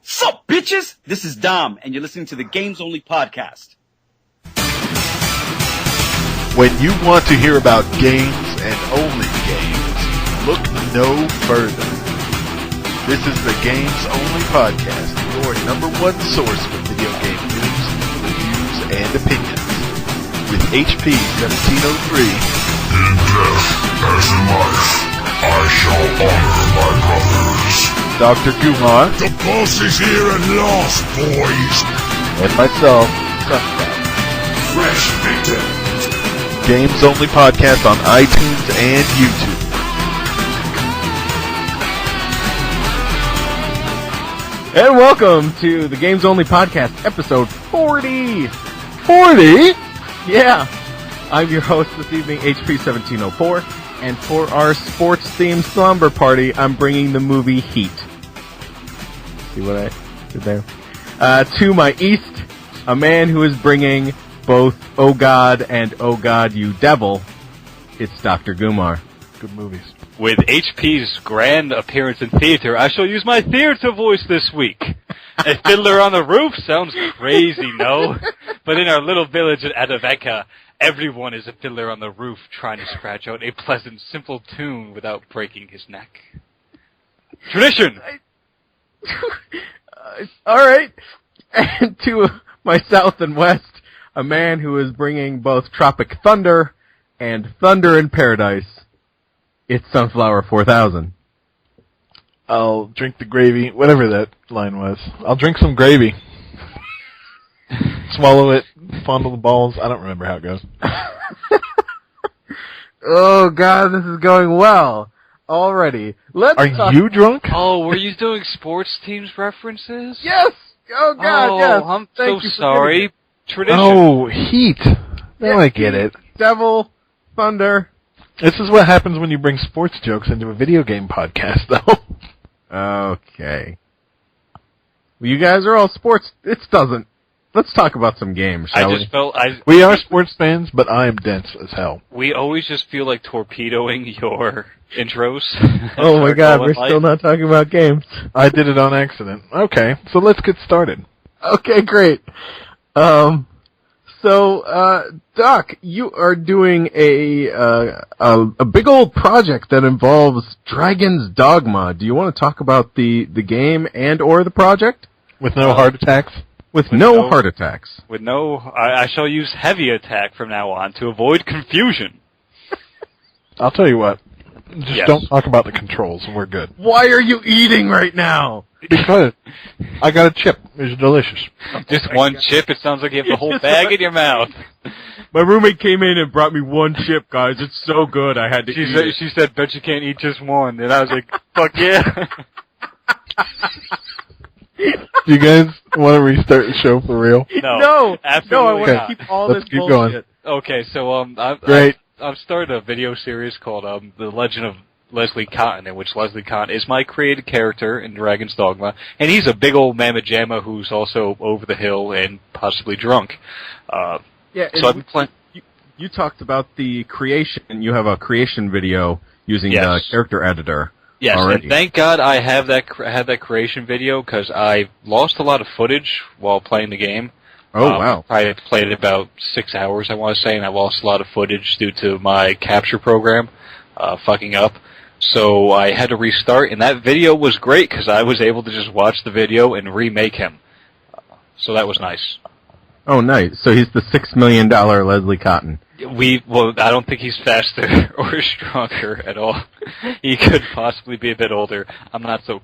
Sup, bitches? This is Dom, and you're listening to the Games Only Podcast. When you want to hear about games and only games, look no further. This is the Games Only Podcast, your number one source for video game news, reviews, and opinions. With HP 1703. In death as in life, I shall honor my brothers. Dr. Gumar. The boss is here at last, boys. And myself, Sunshine. Fresh victim. Games Only Podcast on iTunes and YouTube. And welcome to the Games Only Podcast, episode 40. 40? Yeah. I'm your host this evening, HP 1704. And for our sports-themed slumber party, I'm bringing the movie Heat. See what I did there? To my east, a man who is bringing both Oh God and Oh God, You Devil. It's Dr. Gumar. Good movies. With HP's grand appearance in theater, I shall use my theater voice this week. A fiddler on the roof sounds crazy, no? But in our little village at Adaveka, everyone is a fiddler on the roof trying to scratch out a pleasant, simple tune without breaking his neck. Tradition! Alright. And to my south and west, a man who is bringing both Tropic Thunder and Thunder in Paradise. It's Sunflower 4000. I'll drink the gravy, whatever that line was. I'll drink some gravy. Swallow it, fondle the balls. I don't remember how it goes. Oh God, this is going well. Already. Are you drunk? Oh, were you doing sports teams references? Yes! Oh God, yes! I'm Thank so you for sorry. Tradition. Oh, Heat. Now I get it. Devil, Thunder. This is what happens when you bring sports jokes into a video game podcast, though. Okay. Well, you guys are all sports. It doesn't. Let's talk about some games, shall we? I just felt We are sports fans, but I am dense as hell. We always just feel like torpedoing your intros. Oh my God, we're still not talking about games. I did it on accident. Okay, so let's get started. Okay, great. Doc, you are doing a big old project that involves Dragon's Dogma. Do you want to talk about the game and or the project? With no heart attacks? With no heart attacks. With no, I shall use heavy attack from now on to avoid confusion. I'll tell you what. Just Yes. don't talk about the controls, and we're good. Why are you eating right now? Because I got a chip. It's delicious. Just one chip, it sounds like you have the whole bag in your mouth. My roommate came in and brought me one chip, guys. It's so good, I had to eat it. She said, bet you can't eat just one. And I was like, fuck yeah. Do you guys want to restart the show for real? No, absolutely I want not. to keep all Let's this keep bullshit. going. Okay, so Great. I've started a video series called The Legend of Leslie Cotton, in which Leslie Cotton is my created character in Dragon's Dogma, and he's a big old mamma jamma who's also over the hill and possibly drunk. Yeah, so I've been playing. You talked about the creation. You have a creation video using the character editor. Yes, already. and thank God I have that creation video because I lost a lot of footage while playing the game. Oh, wow. I played it about 6 hours, I want to say, and I lost a lot of footage due to my capture program fucking up. So I had to restart, and that video was great because I was able to just watch the video and remake him. So that was nice. Oh, nice. So he's the $6 million Leslie Cotton. Well, I don't think he's faster or stronger at all. He could possibly be a bit older. I'm not so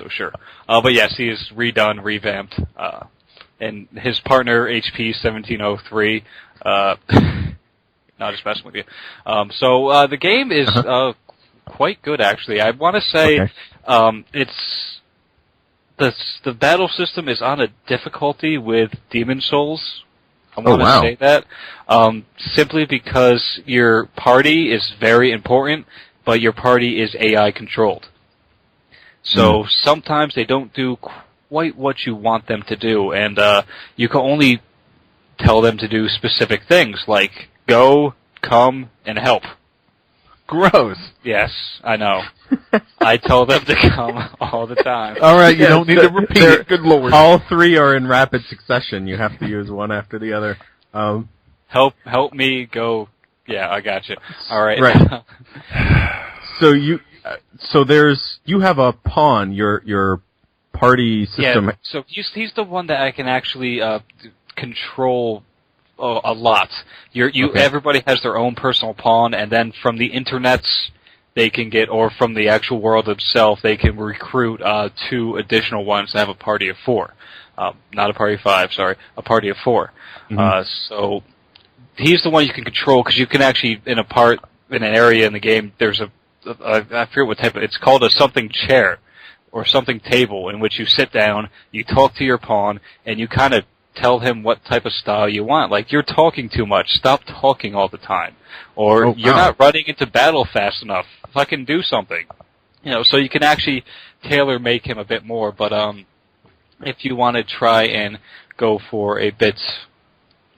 sure. But yes, he is redone, revamped, and his partner HP 1703. Not just messing with you. So the game is quite good, actually. I want to say it's the battle system is on a difficulty with Demon Souls. I want to say that simply because your party is very important, but your party is AI controlled. So sometimes they don't do quite what you want them to do, and you can only tell them to do specific things like go, come, and help. gross. Yes, I know. I tell them to come all the time. All right, you don't need to repeat it. Good Lord. All three are in rapid succession. You have to use one after the other. Help me go. Yeah, I got you. All right. Right. So you have a pawn. Your party system. Yeah. So he's the one that I can actually control a lot. Okay. Everybody has their own personal pawn, and then from the internets they can get, or from the actual world itself, they can recruit 2 additional ones to have a party of 4. Not a party of 5, sorry, a party of 4. Mm-hmm. So he's the one you can control, because you can actually, in an area in the game, there's I forget what type it's called, a something chair, or something table, in which you sit down, you talk to your pawn, and you kind of tell him what type of style you want. Like, you're talking too much, stop talking all the time. Or, you're not running into battle fast enough, fucking do something. So you can actually tailor-make him a bit more, but if you want to try and go for a bit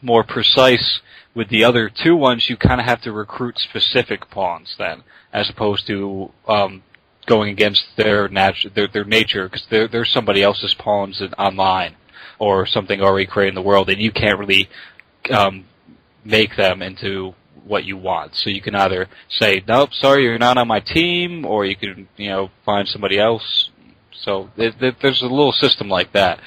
more precise with the other 2 ones, you kind of have to recruit specific pawns then, as opposed to going against their nature, because they're somebody else's pawns online, or something already created in the world, and you can't really make them into what you want. So you can either say, nope, sorry, you're not on my team, or you can, find somebody else. So there's a little system like that.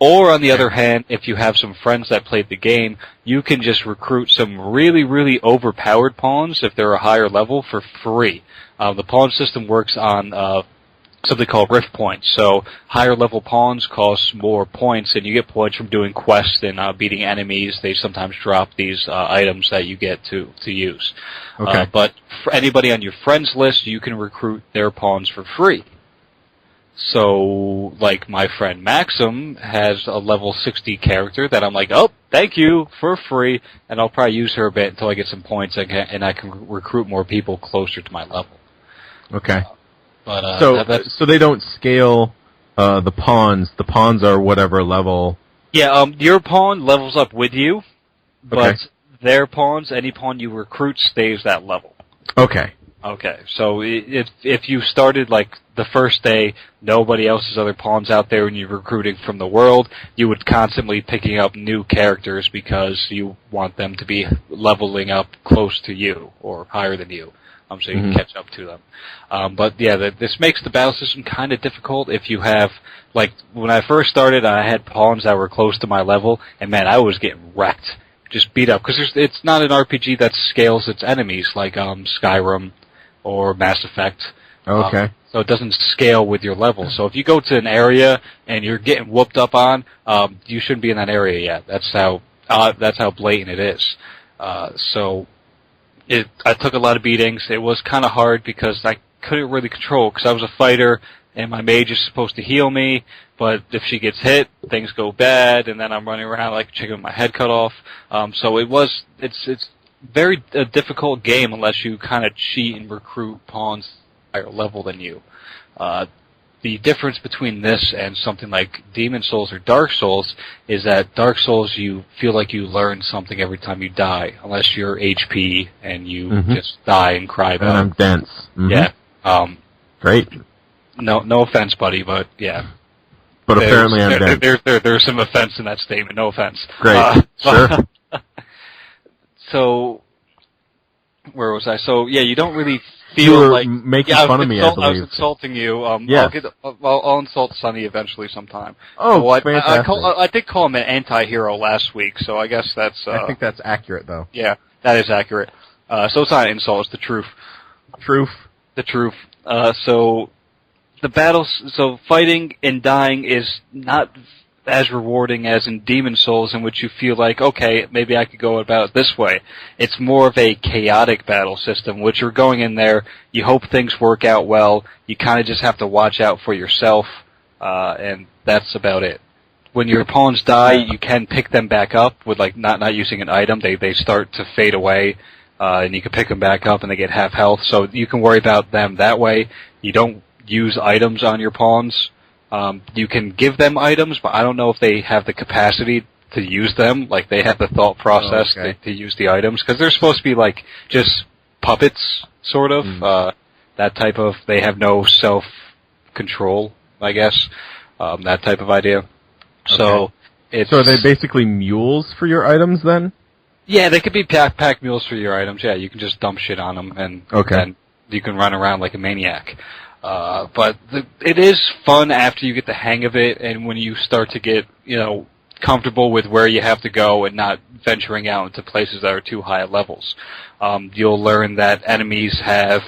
Or, on the other hand, if you have some friends that played the game, you can just recruit some really, really overpowered pawns, if they're a higher level, for free. The pawn system works on something called rift points. So higher level pawns cost more points, and you get points from doing quests and beating enemies. They sometimes drop these items that you get to use. Okay. But for anybody on your friends list, you can recruit their pawns for free. So, like, my friend Maxim has a level 60 character that I'm like, oh, thank you, for free, and I'll probably use her a bit until I get some points, and I can recruit more people closer to my level. Okay. But so they don't scale the pawns. The pawns are whatever level. Yeah, your pawn levels up with you, but Okay. their pawns, any pawn you recruit, stays that level. Okay. Okay, so if you started, like, the first day, nobody else's other pawns out there, and you're recruiting from the world, you would constantly picking up new characters because you want them to be leveling up close to you, or higher than you, so you can catch up to them. But yeah, this makes the battle system kind of difficult if you have, like, when I first started, I had pawns that were close to my level, and man, I was getting wrecked. Just beat up, because it's not an RPG that scales its enemies, like Skyrim, or Mass Effect. Okay. So it doesn't scale with your level. So if you go to an area and you're getting whooped up on, you shouldn't be in that area yet. That's how blatant it is. So I took a lot of beatings. It was kind of hard because I couldn't really control, because I was a fighter and my mage is supposed to heal me, but if she gets hit, things go bad, and then I'm running around like a chicken with my head cut off. So it's very a difficult game unless you kind of cheat and recruit pawns higher level than you. The difference between this and something like Demon Souls or Dark Souls is that Dark Souls, you feel like you learn something every time you die, unless you're HP and you just die and cry about it. And I'm dense. Mm-hmm. Yeah. Great. No offense, buddy, but yeah. But apparently I'm dense. There's some offense in that statement. No offense. Great. Sure. So, where was I? So, yeah, you don't really You feel were like making fun of me, I I was believe. insulting you. Yes. I'll insult Sonny eventually sometime. Oh, so fantastic. I did call him an anti-hero last week, so I guess that's... I think that's accurate, though. Yeah, that is accurate. So it's not an insult, it's the truth. The truth. So the battles... So fighting and dying is not as rewarding as in Demon Souls, in which you feel like, okay, maybe I could go about it this way. It's more of a chaotic battle system, which you're going in there, you hope things work out well, you kind of just have to watch out for yourself, and that's about it. When your pawns die, you can pick them back up with, like, not using an item. They start to fade away, and you can pick them back up and they get half health, so you can worry about them that way. You don't use items on your pawns. You can give them items, but I don't know if they have the capacity to use them. Like, they have the thought process to use the items, because they're supposed to be, like, just puppets, sort of. That type of, they have no self-control, I guess. That type of idea. Okay. So are they basically mules for your items then? Yeah, they could be pack mules for your items. Yeah, you can just dump shit on them and you can run around like a maniac. But it is fun after you get the hang of it, and when you start to get, comfortable with where you have to go and not venturing out into places that are too high levels. You'll learn that enemies have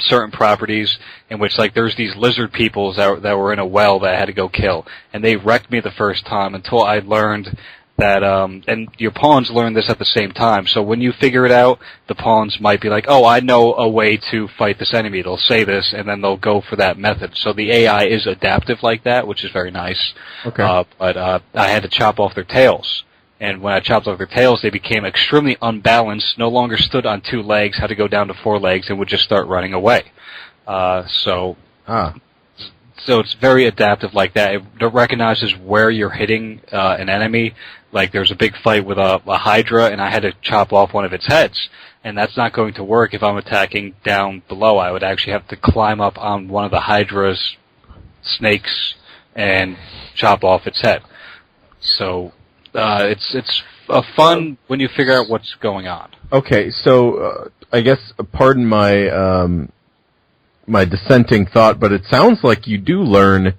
certain properties in which, like, there's these lizard peoples that were in a well that I had to go kill, and they wrecked me the first time until I learned that, and your pawns learn this at the same time, so when you figure it out, the pawns might be like, oh, I know a way to fight this enemy, they'll say this, and then they'll go for that method. So the AI is adaptive like that, which is very nice. Okay. But I had to chop off their tails. And when I chopped off their tails, they became extremely unbalanced, no longer stood on 2 legs, had to go down to 4 legs, and would just start running away. So it's very adaptive like that. It recognizes where you're hitting an enemy. Like, there's a big fight with a Hydra, and I had to chop off one of its heads. And that's not going to work if I'm attacking down below. I would actually have to climb up on one of the Hydra's snakes and chop off its head. So it's a fun when you figure out what's going on. Okay, so I guess, pardon my my dissenting thought, but it sounds like you do learn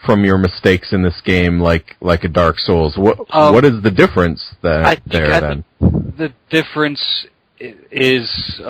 from your mistakes in this game, like a Dark Souls. What is the difference then? The difference is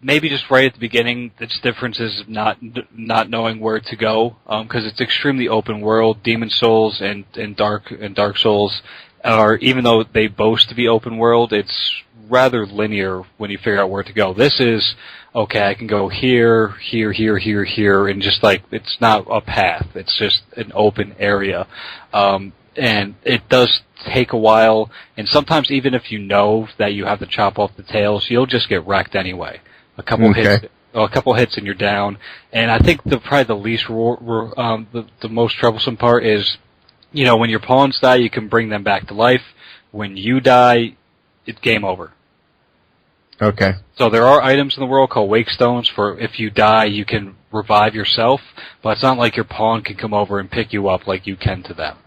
maybe just right at the beginning. Its difference is not knowing where to go, because it's extremely open world. Demon Souls and Dark Souls are, even though they boast to be open world, it's rather linear when you figure out where to go. This is, okay, I can go here, and just like, it's not a path, it's just an open area. And it does take a while, and sometimes even if you know that you have to chop off the tails, you'll just get wrecked anyway. A couple hits and you're down. And I think probably the least, the most troublesome part is, when your pawns die, you can bring them back to life. When you die, it's game over. Okay. So there are items in the world called wake stones for if you die, you can revive yourself, but it's not like your pawn can come over and pick you up like you can to them.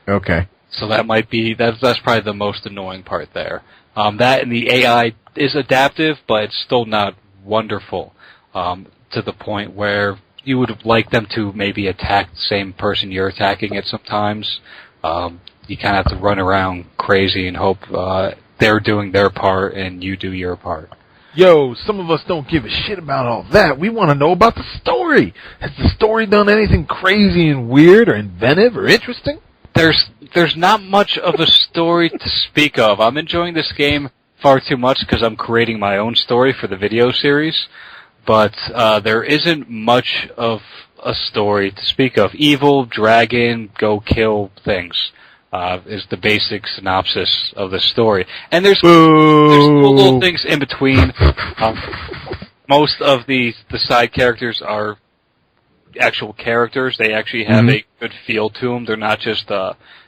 Okay. So that might be, that's probably the most annoying part there. That and the AI is adaptive, but it's still not wonderful, to the point where you would like them to maybe attack the same person you're attacking at sometimes. You kind of have to run around crazy and hope they're doing their part and you do your part. Yo, some of us don't give a shit about all that. We want to know about the story. Has the story done anything crazy and weird or inventive or interesting? There's not much of a story to speak of. I'm enjoying this game far too much because I'm creating my own story for the video series, but there isn't much of a story to speak of. Evil, dragon, go kill things. Is the basic synopsis of the story. And there's cool little things in between. Most of the side characters are actual characters. They actually have a good feel to them. They're not just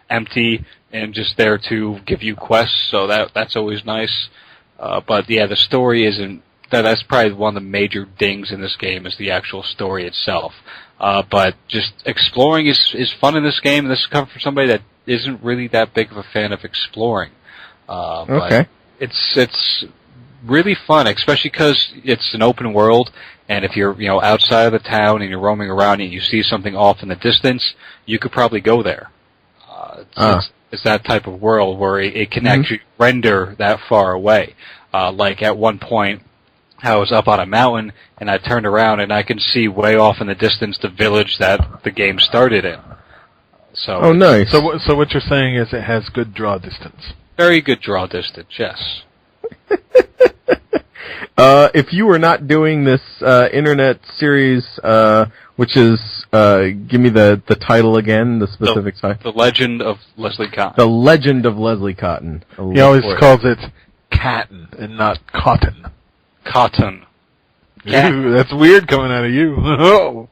empty and just there to give you quests, so that's always nice. But yeah, the story isn't... That's probably one of the major dings in this game, is the actual story itself. But just exploring is fun in this game, and this is coming from somebody that isn't really that big of a fan of exploring. But it's really fun, especially because it's an open world, and if you're outside of the town and you're roaming around and you see something off in the distance, you could probably go there. It's that type of world where it can actually render that far away. Like at one point, I was up on a mountain, and I turned around, and I can see way off in the distance the village that the game started in. So nice. So what you're saying is it has good draw distance. Very good draw distance, yes. If you were not doing this internet series, which is, give me the title again, the specific title. The Legend of Leslie Cotton. The Legend of Leslie Cotton. He always calls it Catton and not Cotton. Cotton. Ew, that's weird coming out of you.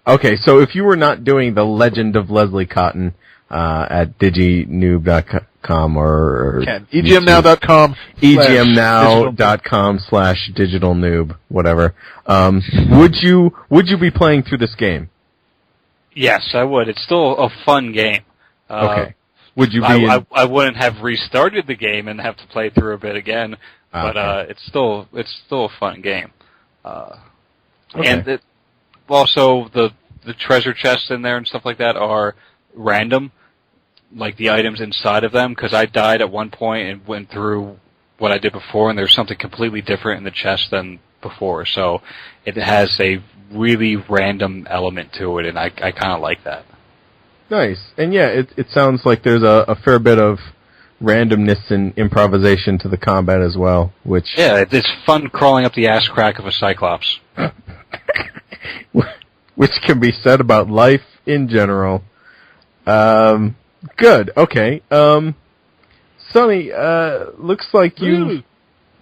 Okay, so if you were not doing The Legend of Leslie Cotton at diginoob.com, EGMNow.com or EGMNow.com. EGMNow.com/digitalnoob, whatever. Would you be playing through this game? Yes, I would. It's still a fun game. Okay. Would you be? I wouldn't have restarted the game and have to play through a bit again, but it's still a fun game. And also the treasure chests in there and stuff like that are random, like the items inside of them. Because I died at one point and went through what I did before, and there's something completely different in the chest than before. So it has a really random element to it, and I kind of like that. Nice. And yeah, it sounds like there's a fair bit of randomness and improvisation to the combat as well, which... Yeah, it's fun crawling up the ass crack of a Cyclops. Which can be said about life in general. Good. Okay. Sonny, looks like you...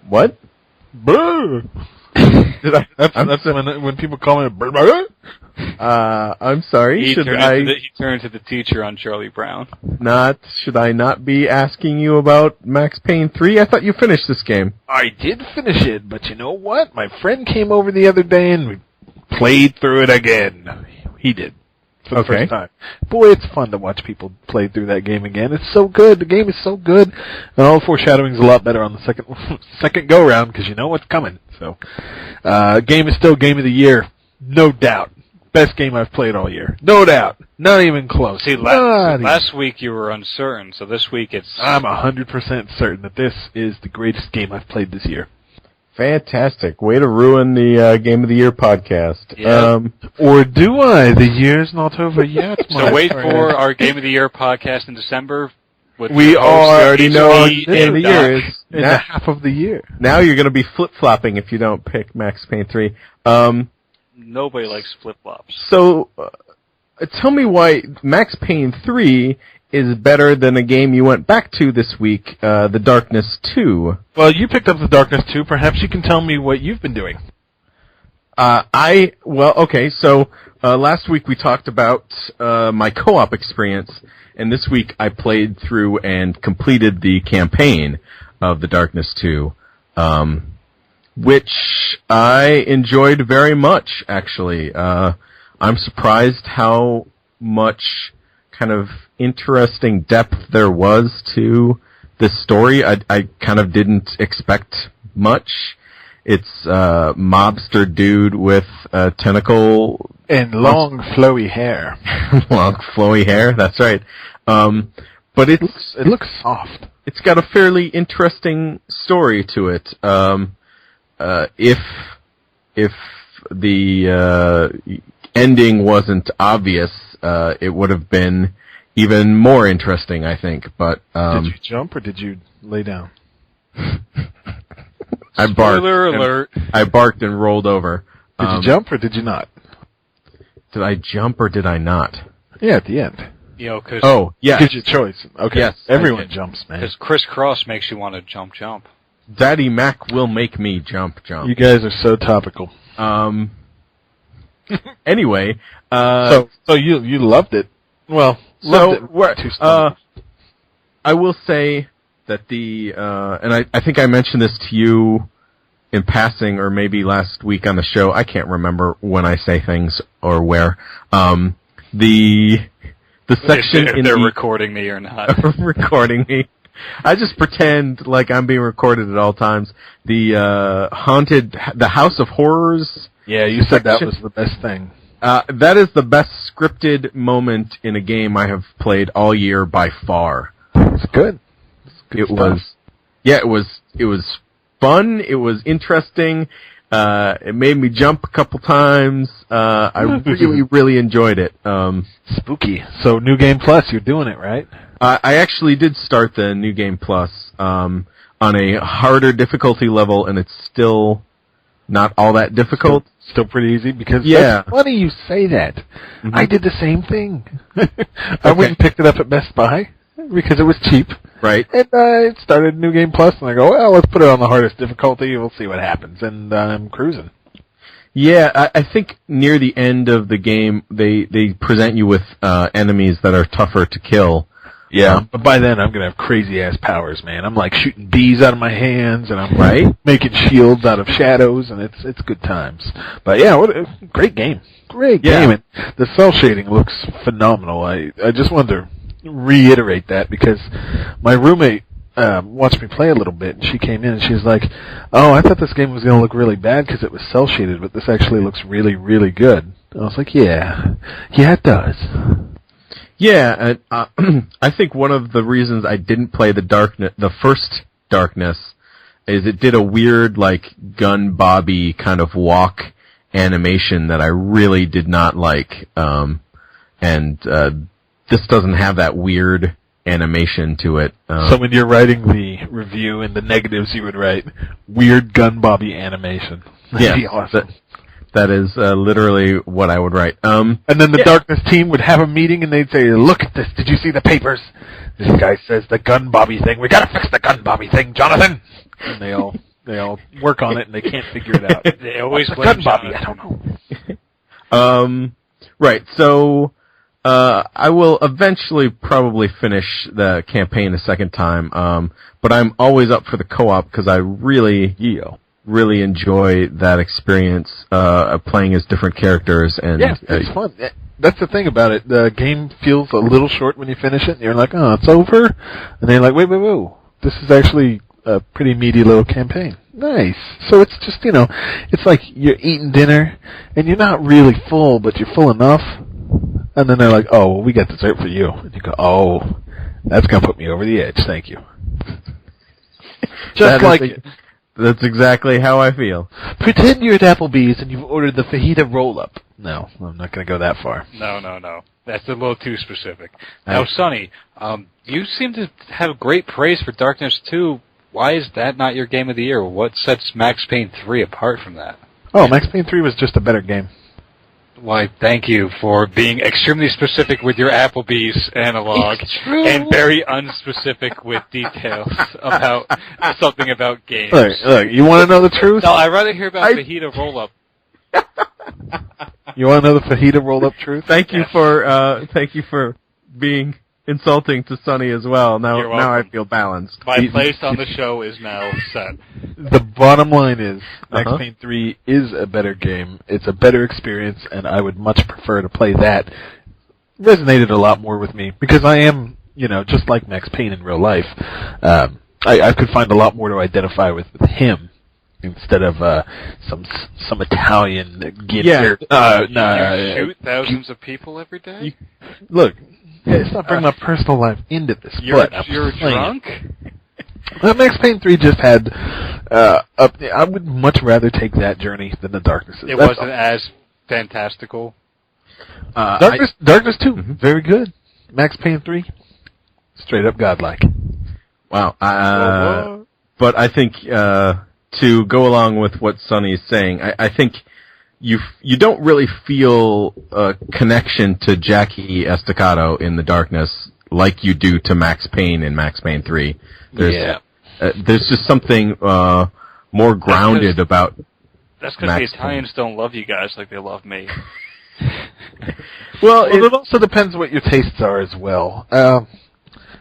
What? Brr. That's when people call me brr. I'm sorry. He turned to the teacher on Charlie Brown. Should I not be asking you about Max Payne 3? I thought you finished this game. I did finish it, but you know what? My friend came over the other day and we played through it again. He did. For the first time. Boy, it's fun to watch people play through that game again. It's so good. The game is so good. And all the foreshadowing is a lot better on the second go-round because you know what's coming. So, game is still game of the year. No doubt. Best game I've played all year. No doubt. Not even close. See, last week you were uncertain, so this week I'm 100% certain that this is the greatest game I've played this year. Fantastic. Way to ruin the Game of the Year podcast. Yeah. Or do I? The year's not over yet. So wait for our Game of the Year podcast in December. We already know what the end of the year is. In the half of the year. Now you're going to be flip-flopping if you don't pick Max Payne 3. Nobody likes flip-flops. So, tell me why Max Payne 3 is better than a game you went back to this week, The Darkness 2. Well, you picked up The Darkness 2. Perhaps you can tell me what you've been doing. So last week we talked about my co-op experience, and this week I played through and completed the campaign of The Darkness 2, which I enjoyed very much, actually. I'm surprised how much kind of interesting depth there was to this story. I kind of didn't expect much. It's a mobster dude with a tentacle... And long, flowy hair. Long, flowy hair, that's right. But it looks soft. It's got a fairly interesting story to it. If the ending wasn't obvious, it would have been even more interesting, I think. But did you jump or did you lay down? I barked. Spoiler alert! I barked and rolled over. Did you jump or did you not? Did I jump or did I not? Yeah, at the end. You know, cause yes. Gives you a choice. Okay. Yes, everyone jumps, man. Because crisscross makes you want to jump. Daddy Mac will make me jump. You guys are so topical. Anyway, so you loved it. Well, I will say that and I think I mentioned this to you in passing, or maybe last week on the show. I can't remember when I say things or where. The section if they're recording me or not. Recording me. I just pretend like I'm being recorded at all times. The House of Horrors. Yeah, you said that was the best thing. That is the best scripted moment in a game I have played all year by far. It's good. It was fun. It was interesting. It made me jump a couple times. I really, really enjoyed it. Spooky. So New Game Plus, you're doing it, right? I actually did start the New Game Plus on a harder difficulty level, and it's still not all that difficult. Still pretty easy, because yeah. That's funny you say that. Mm-hmm. I did the same thing. I went and picked it up at Best Buy because it was cheap. Right. And I started New Game Plus, and I go, well, let's put it on the hardest difficulty, we'll see what happens. And I'm cruising. Yeah, I think near the end of the game, they present you with enemies that are tougher to kill. Yeah, but by then I'm gonna have crazy ass powers, man. I'm like shooting bees out of my hands, and I'm making shields out of shadows, and it's good times. But yeah, what a great game, game, and the cell shading looks phenomenal. I just wanted to reiterate that because my roommate watched me play a little bit, and she came in and she was like, "Oh, I thought this game was gonna look really bad because it was cell shaded, but this actually looks really, really good." I was like, "Yeah, it does." Yeah, I think one of the reasons I didn't play the first Darkness, is it did a weird, like, gun bobby kind of walk animation that I really did not like, and this doesn't have that weird animation to it. So when you're writing the review in the negatives, you would write, weird gun bobby animation. That'd be awesome. That is literally what I would write. And then the Darkness team would have a meeting, and they'd say, "Look at this. Did you see the papers? This guy says the gun bobby thing. We gotta fix the gun bobby thing, Jonathan." And they all work on it, and they can't figure it out. They always blame gun bobby. I don't know. Right. So I will eventually probably finish the campaign a second time. But I'm always up for the co-op because I really enjoy that experience of playing as different characters. And it's fun. That's the thing about it. The game feels a little short when you finish it, and you're like, "Oh, it's over," and then you're like, "Wait, this is actually a pretty meaty little campaign." Nice. So it's just, it's like you're eating dinner, and you're not really full, but you're full enough, and then they're like, "Oh, well, we got dessert for you," and you go, "Oh, that's gonna put me over the edge. Thank you." That's exactly how I feel. Pretend you're at Applebee's and you've ordered the fajita roll-up. No, I'm not going to go that far. No. That's a little too specific. Now, Sonny, you seem to have great praise for Darkness 2. Why is that not your game of the year? What sets Max Payne 3 apart from that? Oh, Max Payne 3 was just a better game. Why, thank you for being extremely specific with your Applebee's analog and very unspecific with details about something about games. Look, you want to know the truth? No, I'd rather hear about fajita roll-up. You want to know the fajita roll-up truth? Thank you for being insulting to Sonny as well. Now I feel balanced. My place on the show is now set. The bottom line is, Max Payne 3 is a better game. It's a better experience, and I would much prefer to play that. Resonated a lot more with me, because I am, just like Max Payne in real life. I could find a lot more to identify with him, instead of some Italian gangster. You shoot thousands of people every day? Look, it's not bringing my personal life into this. You're drunk? Max Payne 3 just had, I would much rather take that journey than the Darkness. It wasn't as fantastical? Darkness 2, very good. Max Payne 3, straight up godlike. Wow. But I think, to go along with what Sonny is saying, I think you don't really feel a connection to Jackie Estacado in the Darkness like you do to Max Payne in Max Payne 3. There's just something more grounded about. That's because the Italians don't love you guys like they love me. Well, it also depends what your tastes are as well.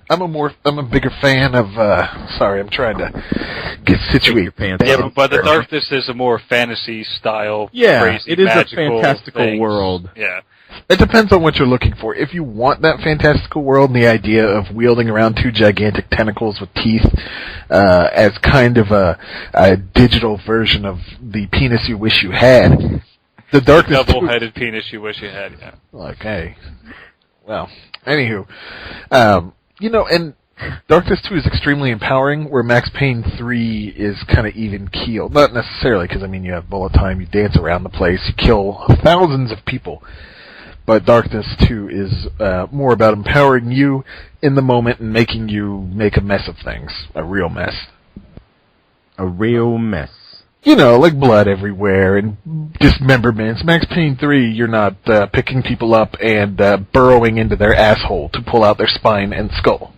I'm a bigger fan of, sorry, I'm trying to get situated. Yeah, but the Darkness is a more fantasy style, crazy, it is a fantastical things. world. Yeah. It depends on what you're looking for. If you want that fantastical world and the idea of wielding around two gigantic tentacles with teeth, as kind of a digital version of the penis you wish you had, the Darkness double-headed penis you wish you had, yeah. Okay. Well, anywho, and Darkness 2 is extremely empowering, where Max Payne 3 is kind of even-keeled. Not necessarily, because, you have bullet time, you dance around the place, you kill thousands of people. But Darkness 2 is more about empowering you in the moment and making you make a mess of things. A real mess. A real mess. Like blood everywhere and dismemberments. Max Payne 3, you're not picking people up and burrowing into their asshole to pull out their spine and skull.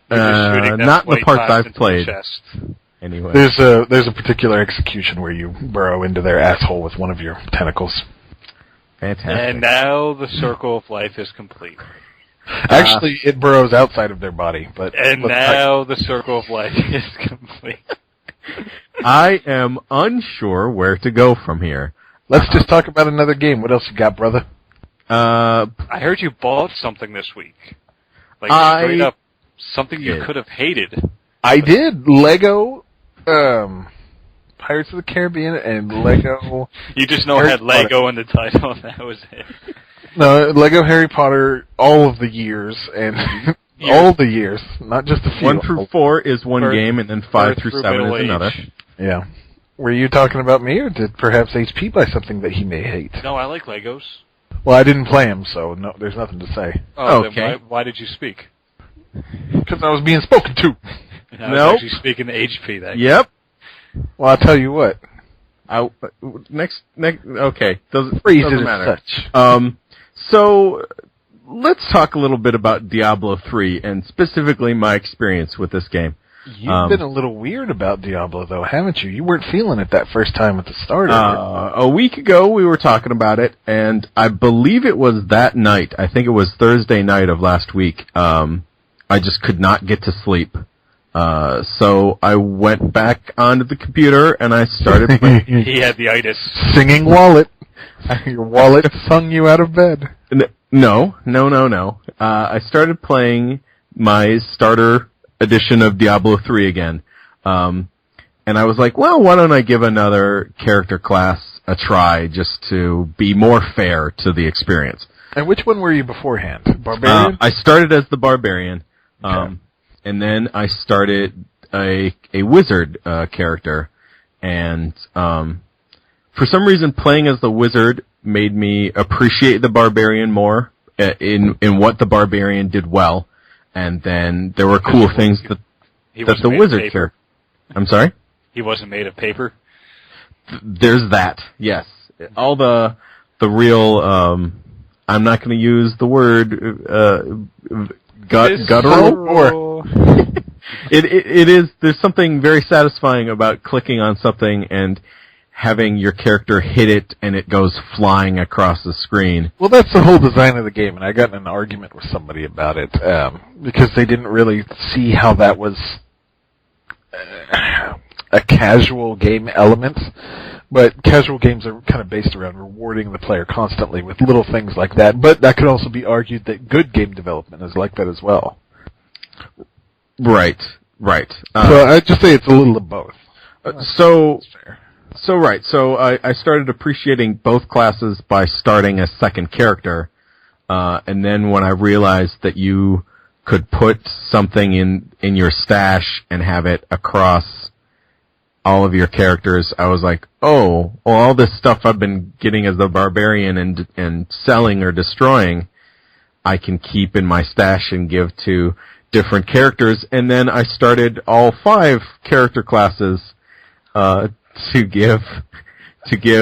Not the parts I've played. Anyway. There's a particular execution where you burrow into their asshole with one of your tentacles. Fantastic. And now the circle of life is complete. Actually, it burrows outside of their body. And now the circle of life is complete. I am unsure where to go from here. Let's just talk about another game. What else you got, brother? I heard you bought something this week. Like, straight up, something you could have hated. I did. Lego, Pirates of the Caribbean, and Lego... You just know it had Lego in the title, and that was it. No, Lego Harry Potter, all of the years, and all the years, not just a few. 1 through 4 is one game, and then 5 through 7 is another. Yeah. Were you talking about me, or did perhaps HP buy something that he may hate? No, I like Legos. Well, I didn't play him, so no, there's nothing to say. Oh, okay. Then why did you speak? Because I was being spoken to. I was actually speaking to HP. Yep. Well, I'll tell you what. Next, okay. Doesn't matter. Such. So, let's talk a little bit about Diablo 3, and specifically my experience with this game. You've been a little weird about Diablo, though, haven't you? You weren't feeling it that first time at the start of it. A week ago, we were talking about it, and I believe it was that night. I think it was Thursday night of last week. I just could not get to sleep. So I went back onto the computer, and I started playing. He had the itis. Singing wallet. Your wallet sung you out of bed. No. I started playing my starter edition of Diablo 3 again. And I was like, well, why don't I give another character class a try just to be more fair to the experience. And which one were you beforehand? Barbarian? I started as the Barbarian. Okay. And then I started a wizard character. And for some reason, playing as the wizard made me appreciate the Barbarian more in what the Barbarian did well. And then there were cool things that the wizard character. I'm sorry? He wasn't made of paper? There's that, yes. All the real, I'm not going to use the word, guttural. It is, there's something very satisfying about clicking on something and having your character hit it and it goes flying across the screen. Well, that's the whole design of the game, and I got in an argument with somebody about it, because they didn't really see how that was a casual game element. But casual games are kind of based around rewarding the player constantly with little things like that. But that could also be argued that good game development is like that as well. Right. So I'd just say it's a little of both. So I started appreciating both classes by starting a second character, and then when I realized that you could put something in your stash and have it across all of your characters, I was like, oh, well, all this stuff I've been getting as the Barbarian and selling or destroying, I can keep in my stash and give to different characters, and then I started all 5 character classes, to give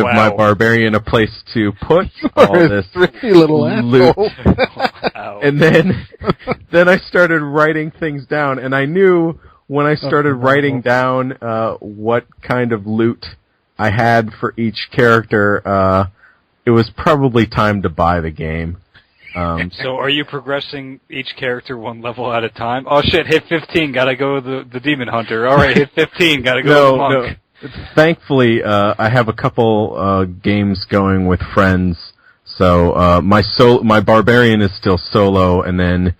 my Barbarian a place to put all this little loot. Wow. And then I started writing things down, and I knew when I started writing down what kind of loot I had for each character, it was probably time to buy the game. So are you progressing each character one level at a time? Oh shit, hit 15, gotta go the Demon Hunter. Alright, hit 15, gotta go the Monk. No. Thankfully, I have a couple games going with friends, so my Barbarian is still solo, and then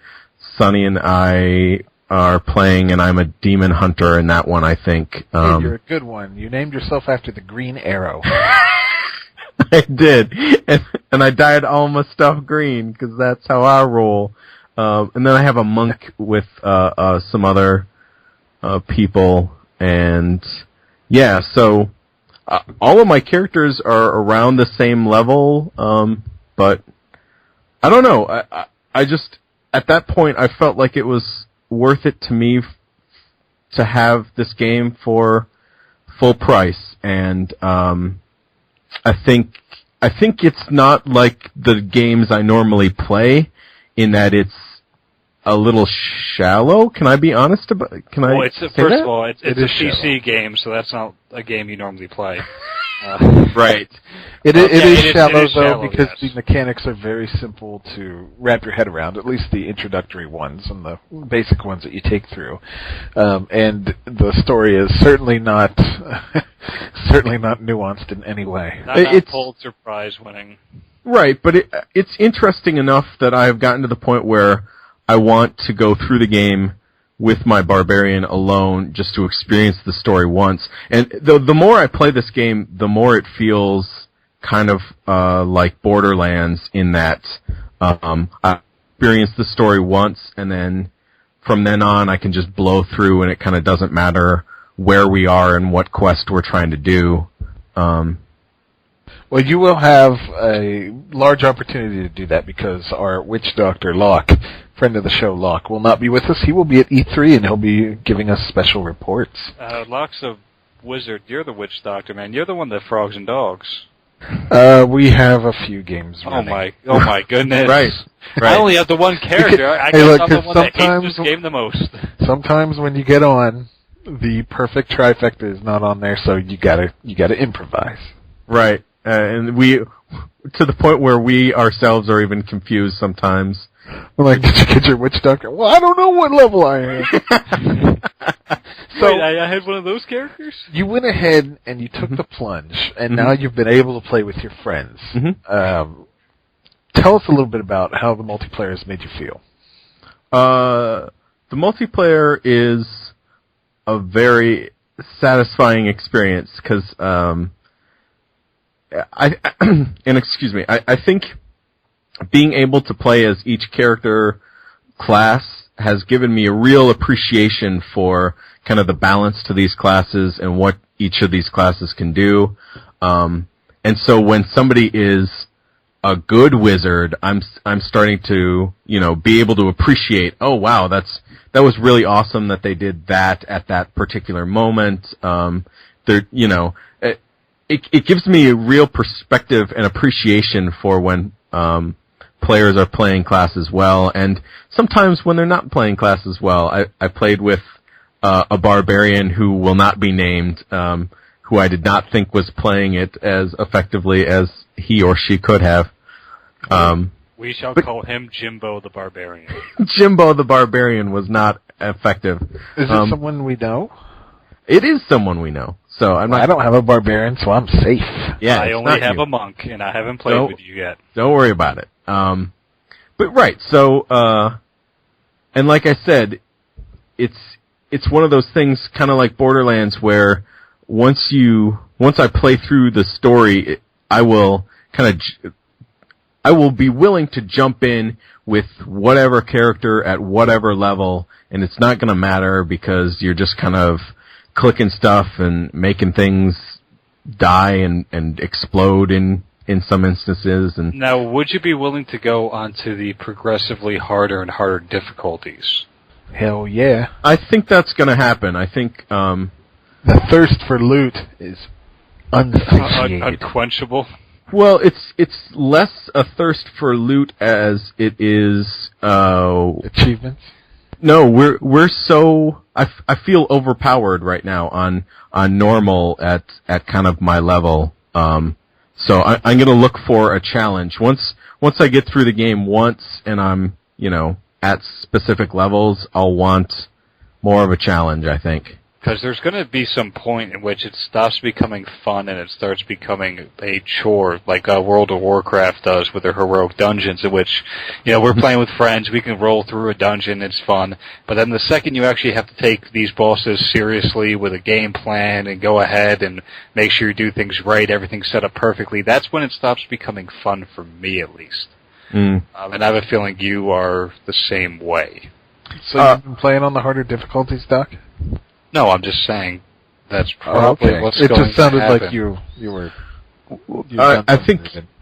Sonny and I are playing, and I'm a Demon Hunter in that one, I think. Hey, you're a good one. You named yourself after the Green Arrow. I did, and I dyed all my stuff green, because that's how I roll. And then I have a monk with some other people, and yeah, so all of my characters are around the same level, but I don't know. I just, at that point, I felt like it was worth it to me to have this game for full price, and I think it's not like the games I normally play, in that it's a little shallow. Can I be honest about? First of all, it's a PC game, so that's not a game you normally play. Right. It is shallow, shallow, though, because yes. the mechanics are very simple to wrap your head around, at least the introductory ones and the basic ones that you take through. And the story is certainly not nuanced in any way. Not Pulitzer Prize winning. Right, but it's interesting enough that I've gotten to the point where I want to go through the game with my barbarian alone just to experience the story once. And the more I play this game, the more it feels kind of like Borderlands in that I experience the story once, and then from then on I can just blow through, and it kind of doesn't matter where we are and what quest we're trying to do. Well, you will have a large opportunity to do that because our witch doctor, Locke, friend of the show, Locke, will not be with us. He will be at E3, and he'll be giving us special reports. Locke's a wizard. You're the witch doctor, man. You're the one that frogs and dogs. We have a few games running. Oh my goodness. Right. I only have the one character. I Hey, guess look, I'm the one that hates this game the most. Sometimes when you get on, the perfect trifecta is not on there, so you gotta improvise. Right. And we, to the point where we ourselves are even confused sometimes. I'm like, did you get your witch doctor? Well, I don't know what level I am. So wait, I had one of those characters? you went ahead and you took the plunge, and now you've been able to play with your friends. Tell us a little bit about how the multiplayer has made you feel. The multiplayer is a very satisfying experience because, I think being able to play as each character class has given me a real appreciation for kind of the balance to these classes and what each of these classes can do. And so when somebody is a good wizard, I'm starting to, be able to appreciate, oh wow, that was really awesome that they did that at that particular moment. It gives me a real perspective and appreciation for when players are playing classes well, and sometimes when they're not playing classes well. I played with a barbarian who will not be named, who I did not think was playing it as effectively as he or she could have. We shall call him Jimbo the Barbarian. Jimbo the Barbarian was not effective. Is it someone we know? It is someone we know. So I don't have a barbarian, so I'm safe. Yeah, I only have a monk, and I haven't played with you yet. Don't worry about it. But right, so and like I said, it's one of those things, kind of like Borderlands, where once I play through the story, I will be willing to jump in with whatever character at whatever level, and it's not going to matter because you're just kind of clicking stuff and making things die and explode in some instances. And now, would you be willing to go onto the progressively harder and harder difficulties? Hell yeah. I think that's going to happen. I think the thirst for loot is unsatiated. Unquenchable. Well, it's less a thirst for loot as it is achievements. No, we're so I feel overpowered right now on normal at kind of my level. So I'm going to look for a challenge. Once I get through the game once and I'm, at specific levels, I'll want more of a challenge, I think. Because there's going to be some point in which it stops becoming fun and it starts becoming a chore, like World of Warcraft does with their heroic dungeons, in which, we're playing with friends, we can roll through a dungeon, it's fun. But then the second you actually have to take these bosses seriously with a game plan and go ahead and make sure you do things right, everything's set up perfectly, that's when it stops becoming fun for me, at least. And I have a feeling you are the same way. So you've been playing on the harder difficulties, Doc? No, I'm just saying that's probably what's going to happen. It just sounded like you were... I think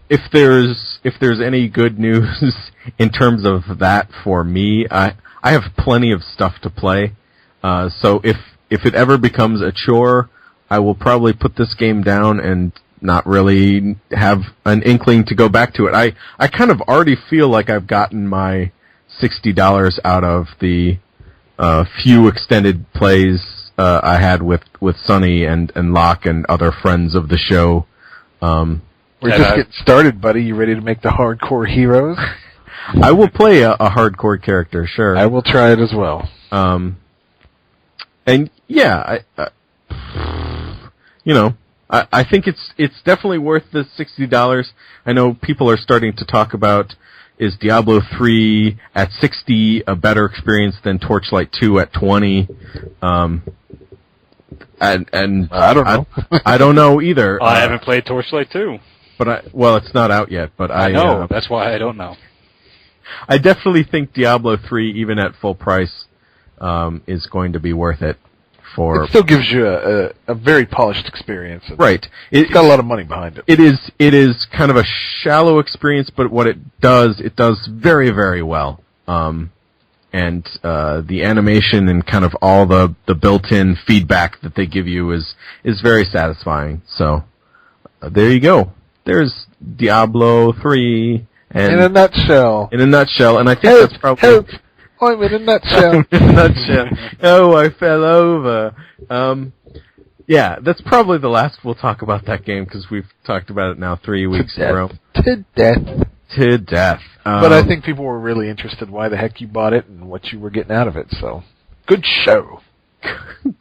if there's any good news in terms of that for me, I have plenty of stuff to play. So if it ever becomes a chore, I will probably put this game down and not really have an inkling to go back to it. I kind of already feel like I've gotten my $60 out of the few extended plays I had with Sonny and Locke and other friends of the show We're just getting started, buddy. You ready to make the hardcore heroes? I will play a hardcore character, sure. I will try it as well. And yeah, I think it's definitely worth the $60. I know people are starting to talk about, is Diablo 3 at $60 a better experience than Torchlight 2 at $20? And I don't know. I don't know either. I haven't played Torchlight 2. But it's not out yet. But I know. That's why I don't know. I definitely think Diablo 3, even at full price, is going to be worth it. It still gives you a very polished experience. Right. It's got a lot of money behind it. It is kind of a shallow experience, but what it does very, very well. And the animation and kind of all the built-in feedback that they give you is very satisfying. So there you go. There's Diablo 3. And in a nutshell. And I think that's probably... Help! I'm in a nutshell. In a nutshell. Oh, I fell over. Yeah, that's probably the last we'll talk about that game, because we've talked about it now 3 weeks in a row. To death. To death. But I think people were really interested why the heck you bought it and what you were getting out of it, so... Good show.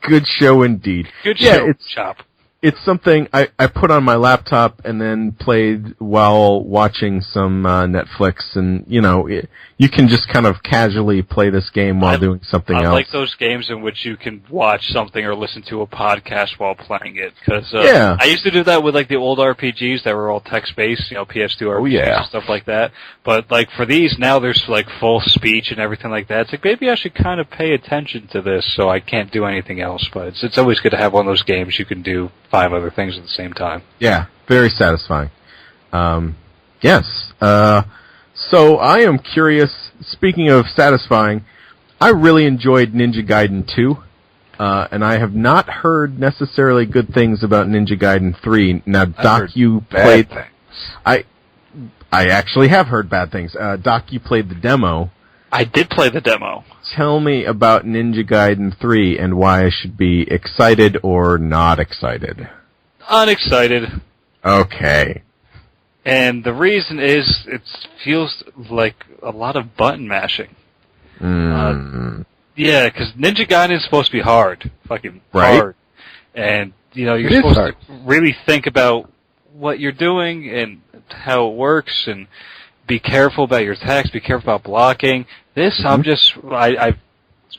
Good show indeed. Good show, Chop. It's something I put on my laptop and then played while watching some Netflix, and you can just kind of casually play this game while doing something else. I like those games in which you can watch something or listen to a podcast while playing it, because I used to do that with like the old RPGs that were all text-based, PS2 RPGs and stuff like that. But like for these now, there's like full speech and everything like that. It's like maybe I should kind of pay attention to this, so I can't do anything else. But it's always good to have one of those games you can do 5 other things at the same time. Yeah, very satisfying. Yes. So I am curious, speaking of satisfying, I really enjoyed Ninja Gaiden 2, and I have not heard necessarily good things about Ninja Gaiden 3. Now, Doc, you played... things. I actually have heard bad things. Doc, you played the demo. I did play the demo. Tell me about Ninja Gaiden 3 and why I should be excited or not excited. Unexcited. Okay. And the reason is it feels like a lot of button mashing. Yeah, because Ninja Gaiden is supposed to be hard. Fucking hard. And, you're supposed to really think about what you're doing and how it works and be careful about your attacks, be careful about blocking. This, I'm just,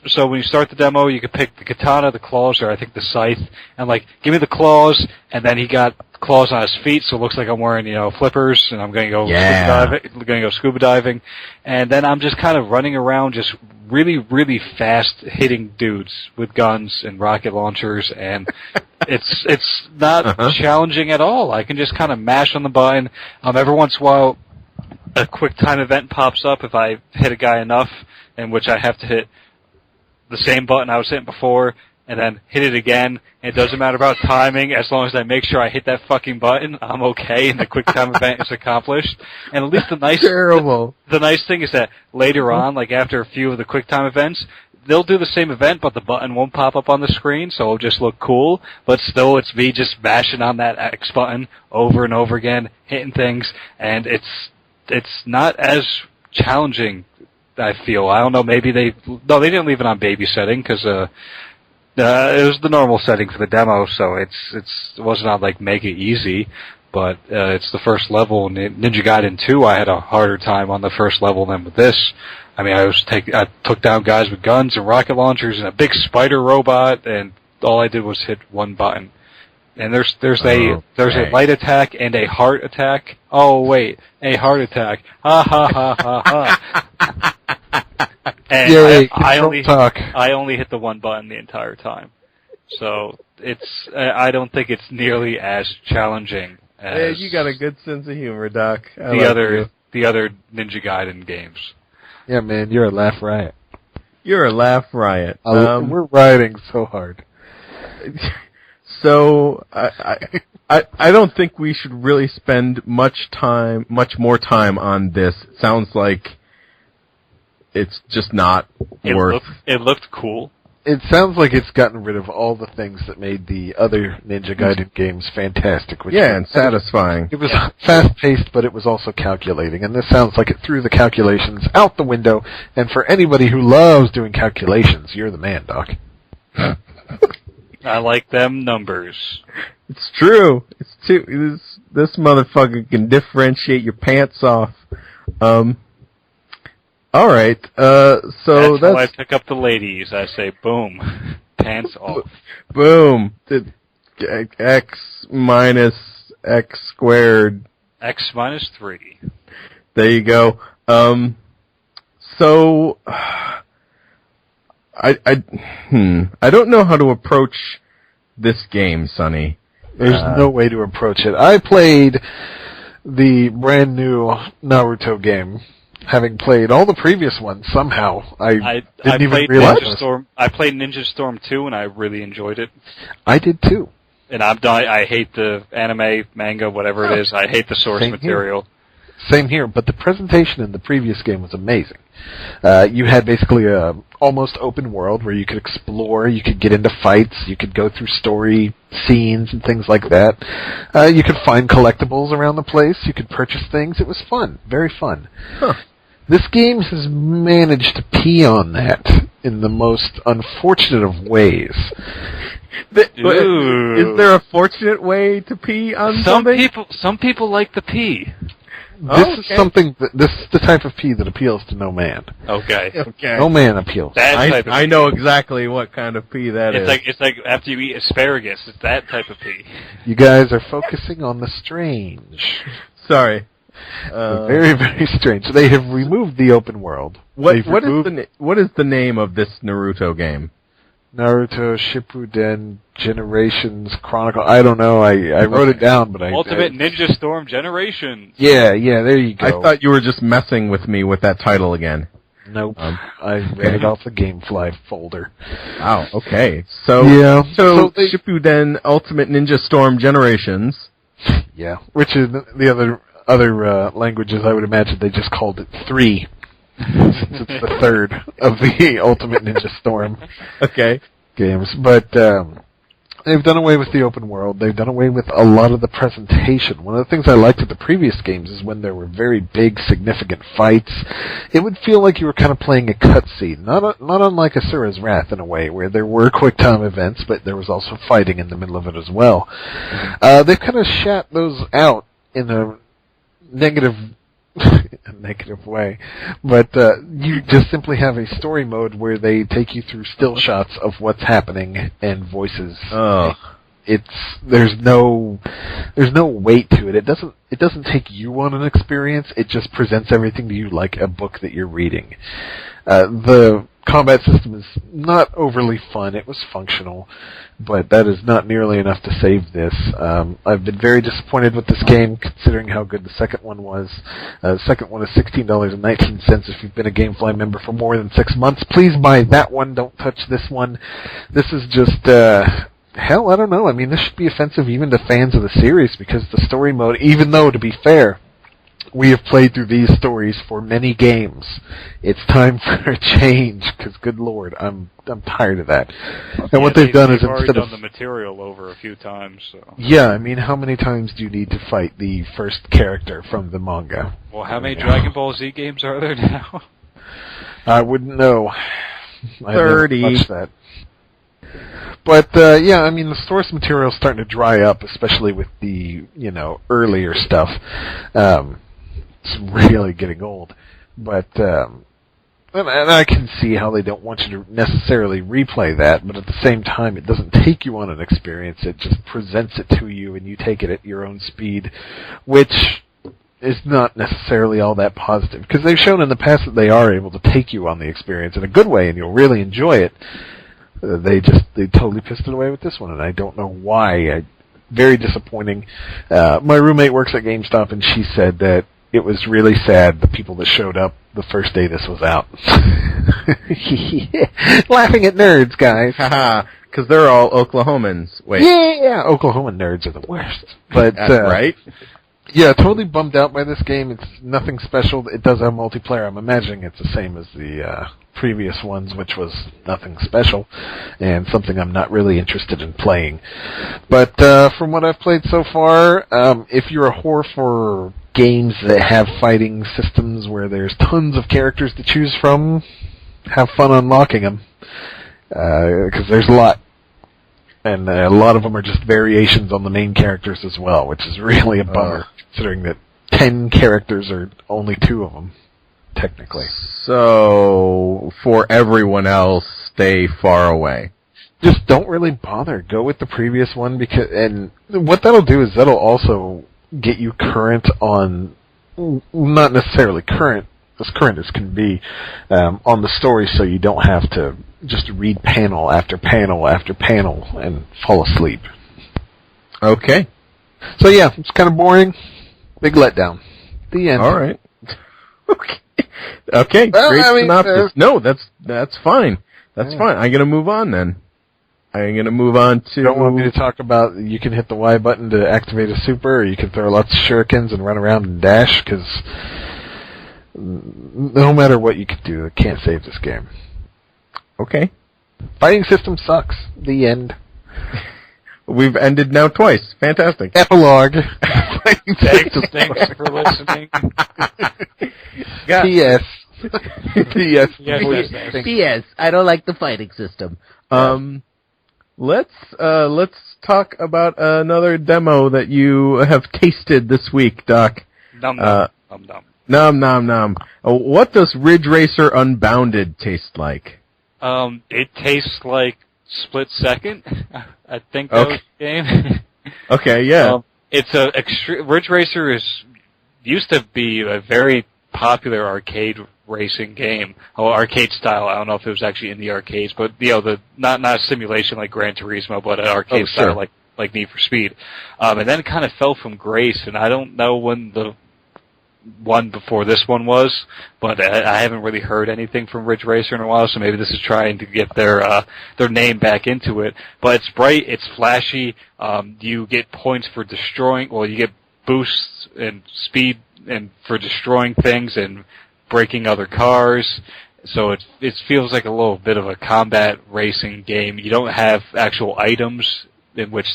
so when you start the demo, you can pick the katana, the claws, or I think the scythe, and give me the claws, and then he got claws on his feet, so it looks like I'm wearing, flippers, and I'm going to go scuba diving, and then I'm just kind of running around, just really, really fast hitting dudes with guns and rocket launchers, and it's not challenging at all. I can just kind of mash on the button. Every once in a while, a quick time event pops up if I hit a guy enough, in which I have to hit the same button I was hitting before, and then hit it again. It doesn't matter about timing, as long as I make sure I hit that fucking button, I'm okay, and the quick time event is accomplished. And at least the nice thing is that later on, after a few of the quick time events, they'll do the same event, but the button won't pop up on the screen, so it'll just look cool. But still, it's me just mashing on that X button over and over again, hitting things, and it's not as challenging, I feel. I don't know, maybe they didn't leave it on baby setting, because it was the normal setting for the demo, so it wasn't on mega easy, but it's the first level. In Ninja Gaiden 2, I had a harder time on the first level than with this. I mean, I took down guys with guns and rocket launchers and a big spider robot, and all I did was hit one button. And there's a light attack and a heart attack. Oh wait, a heart attack. Ha ha ha ha ha. And Yay, I only hit the one button the entire time. So I don't think it's nearly as challenging as you got a good sense of humor, Doc. the other Ninja Gaiden games. Yeah, man, you're a laugh riot. You're a laugh riet. We're rioting so hard. So I don't think we should really spend much more time on this. It sounds like it's just not worth. It looked cool. It sounds like it's gotten rid of all the things that made the other Ninja Gaiden games fantastic. Which and satisfying. It was fast-paced, but it was also calculating. And this sounds like it threw the calculations out the window. And for anybody who loves doing calculations, you're the man, Doc. I like them numbers. It's true. This motherfucker can differentiate your pants off. All right. So that's how I pick up the ladies. I say, boom, pants off. Boom. X minus X squared. X minus 3. There you go. So I don't know how to approach this game, Sonny. There's no way to approach it. I played the brand new Naruto game, having played all the previous ones somehow. I didn't even realize I played Ninja Storm 2 and I really enjoyed it. I did too. And I hate the anime, manga, whatever it is. I hate the source material. Same here, but the presentation in the previous game was amazing. You had basically a almost open world where you could explore, you could get into fights, you could go through story scenes and things like that. You could find collectibles around the place, you could purchase things. It was fun, very fun. Huh. This game has managed to pee on that in the most unfortunate of ways. Is there a fortunate way to pee on something? Some people like the pee. This is something this is the type of pee that appeals to no man. Okay. No man appeals. I know exactly what kind of pee that is. It's like after you eat asparagus, it's that type of pee. You guys are focusing on the strange. Sorry. Very, very strange. They have removed the open world. What is the name of this Naruto game? Naruto Shippuden Generations Chronicle. I don't know. I wrote it down, but Ultimate Ninja Storm Generations. Yeah, there you go. I thought you were just messing with me with that title again. Nope. I read it off the GameFly folder. Wow. Okay. So Shippuden Ultimate Ninja Storm Generations. Yeah, which is the other languages. I would imagine they just called it 3. Since it's the third of the Ultimate Ninja Storm games. But they've done away with the open world. They've done away with a lot of the presentation. One of the things I liked at the previous games is when there were very big, significant fights, it would feel like you were kind of playing a cutscene. Not unlike Asura's Wrath in a way, where there were quick-time events, but there was also fighting in the middle of it as well. They've kind of shat those out in a negative way, but you just simply have a story mode where they take you through still shots of what's happening and voices. There's no weight to it. It doesn't take you on an experience. It just presents everything to you like a book that you're reading. The combat system is not overly fun. It was functional, but that is not nearly enough to save this. I've been very disappointed with this game, considering how good the second one was. The second one is $16.19 if you've been a GameFly member for more than 6 months. Please buy that one. Don't touch this one. This is just, hell, I don't know. I mean, this should be offensive even to fans of the series, because the story mode, even though, to be fair, we have played through these stories for many games. It's time for a change, because good lord, I'm tired of that. And what they've done is instead of the material over a few times. So. Yeah, I mean, how many times do you need to fight the first character from the manga? Well, how many Dragon Ball Z games are there now? I wouldn't know. 30. I never touched that. But, yeah, I mean, the source material's starting to dry up, especially with the, earlier stuff. It's really getting old. But, and I can see how they don't want you to necessarily replay that, but at the same time, it doesn't take you on an experience. It just presents it to you, and you take it at your own speed, which is not necessarily all that positive. Because they've shown in the past that they are able to take you on the experience in a good way, and you'll really enjoy it. They totally pissed it away with this one, and I don't know why. Very disappointing. My roommate works at GameStop, and she said that it was really sad, the people that showed up the first day this was out. Laughing at nerds, guys. Haha, because they're all Oklahomans. Wait. Yeah, Oklahoman nerds are the worst. But That's right. Yeah, totally bummed out by this game. It's nothing special. It does have multiplayer. I'm imagining it's the same as the previous ones, which was nothing special, and something I'm not really interested in playing. But from what I've played so far, if you're a whore for games that have fighting systems where there's tons of characters to choose from, have fun unlocking them, because there's a lot. And a lot of them are just variations on the main characters as well, which is really a bummer, considering that 10 characters are only 2 of them, technically. So, for everyone else, stay far away. Just don't really bother. Go with the previous one, and what that'll do is that'll also get you current on, not necessarily current as can be, on the story, so you don't have to just read panel after panel after panel and fall asleep. Okay. So yeah, it's kind of boring. Big letdown. The end. All right. Okay. Well, great I mean, synopsis. No, that's fine. That's fine. I'm gonna move on then. I'm gonna move on to. You don't want me to talk about? You can hit the Y button to activate a super, or you can throw lots of shurikens and run around and dash. Because no matter what you can do, it can't save this game. Okay. Fighting system sucks. The end. We've ended now twice. Fantastic. Epilogue. Thanks for listening. P.S. P.S. P.S. I don't like the fighting system. Let's talk about another demo that you have tasted this week, Doc. Nom. Nom nom nom. What does Ridge Racer Unbounded taste like? It tastes like Split Second. I think that was the game. Okay, yeah. It's Ridge Racer used to be a very popular arcade racing game. Arcade style. I don't know if it was actually in the arcades, but not a simulation like Gran Turismo, but an arcade style like Need for Speed. And then it kind of fell from grace, and I don't know when the one before this one was, but I haven't really heard anything from Ridge Racer in a while, so maybe this is trying to get their name back into it. But it's bright, it's flashy, you get points for you get boosts and speed and for destroying things and breaking other cars. So it feels like a little bit of a combat racing game. You don't have actual items in which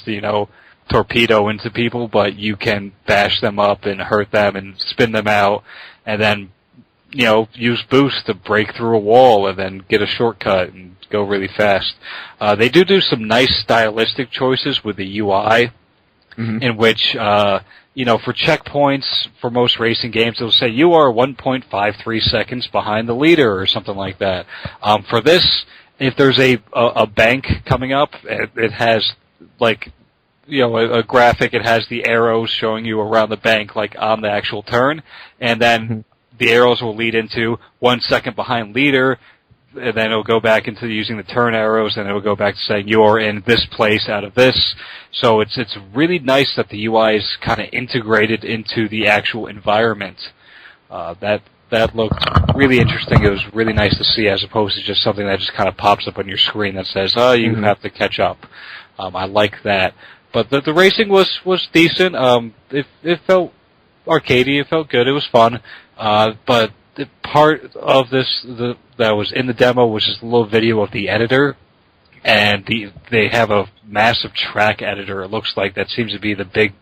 torpedo into people, but you can bash them up and hurt them and spin them out, and then use boost to break through a wall and then get a shortcut and go really fast. They do some nice stylistic choices with the UI, in which for checkpoints for most racing games it'll say you are 1.53 seconds behind the leader or something like that. For this, if there's a bank coming up, it has a graphic. It has the arrows showing you around the bank, like on the actual turn, and then the arrows will lead into 1 second behind leader, and then it'll go back into using the turn arrows, and it'll go back to saying you're in this place out of this. So it's really nice that the UI is kind of integrated into the actual environment. That looked really interesting. It was really nice to see, as opposed to just something that just kind of pops up on your screen that says, you have to catch up. I like that. But the racing was decent. It felt arcadey. It felt good. It was fun. But the part of this that was in the demo was just a little video of the editor, and they have a massive track editor. It looks like that seems to be the big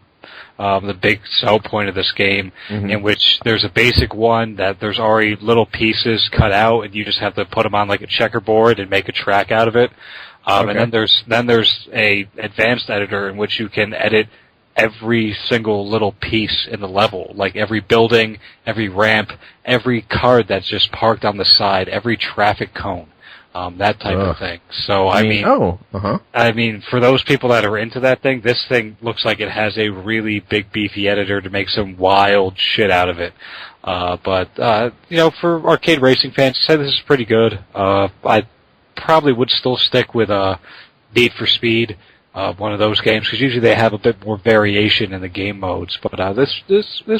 sell point of this game, in which there's a basic one that there's already little pieces cut out, and you just have to put them on like a checkerboard and make a track out of it. And then there's a advanced editor in which you can edit every single little piece in the level, like every building, every ramp, every car that's just parked on the side, every traffic cone, that type of thing. So I mean, for those people that are into that thing, this thing looks like it has a really big beefy editor to make some wild shit out of it. But for arcade racing fans, I'd say this is pretty good. I probably would still stick with Need for Speed, one of those games, because usually they have a bit more variation in the game modes. But this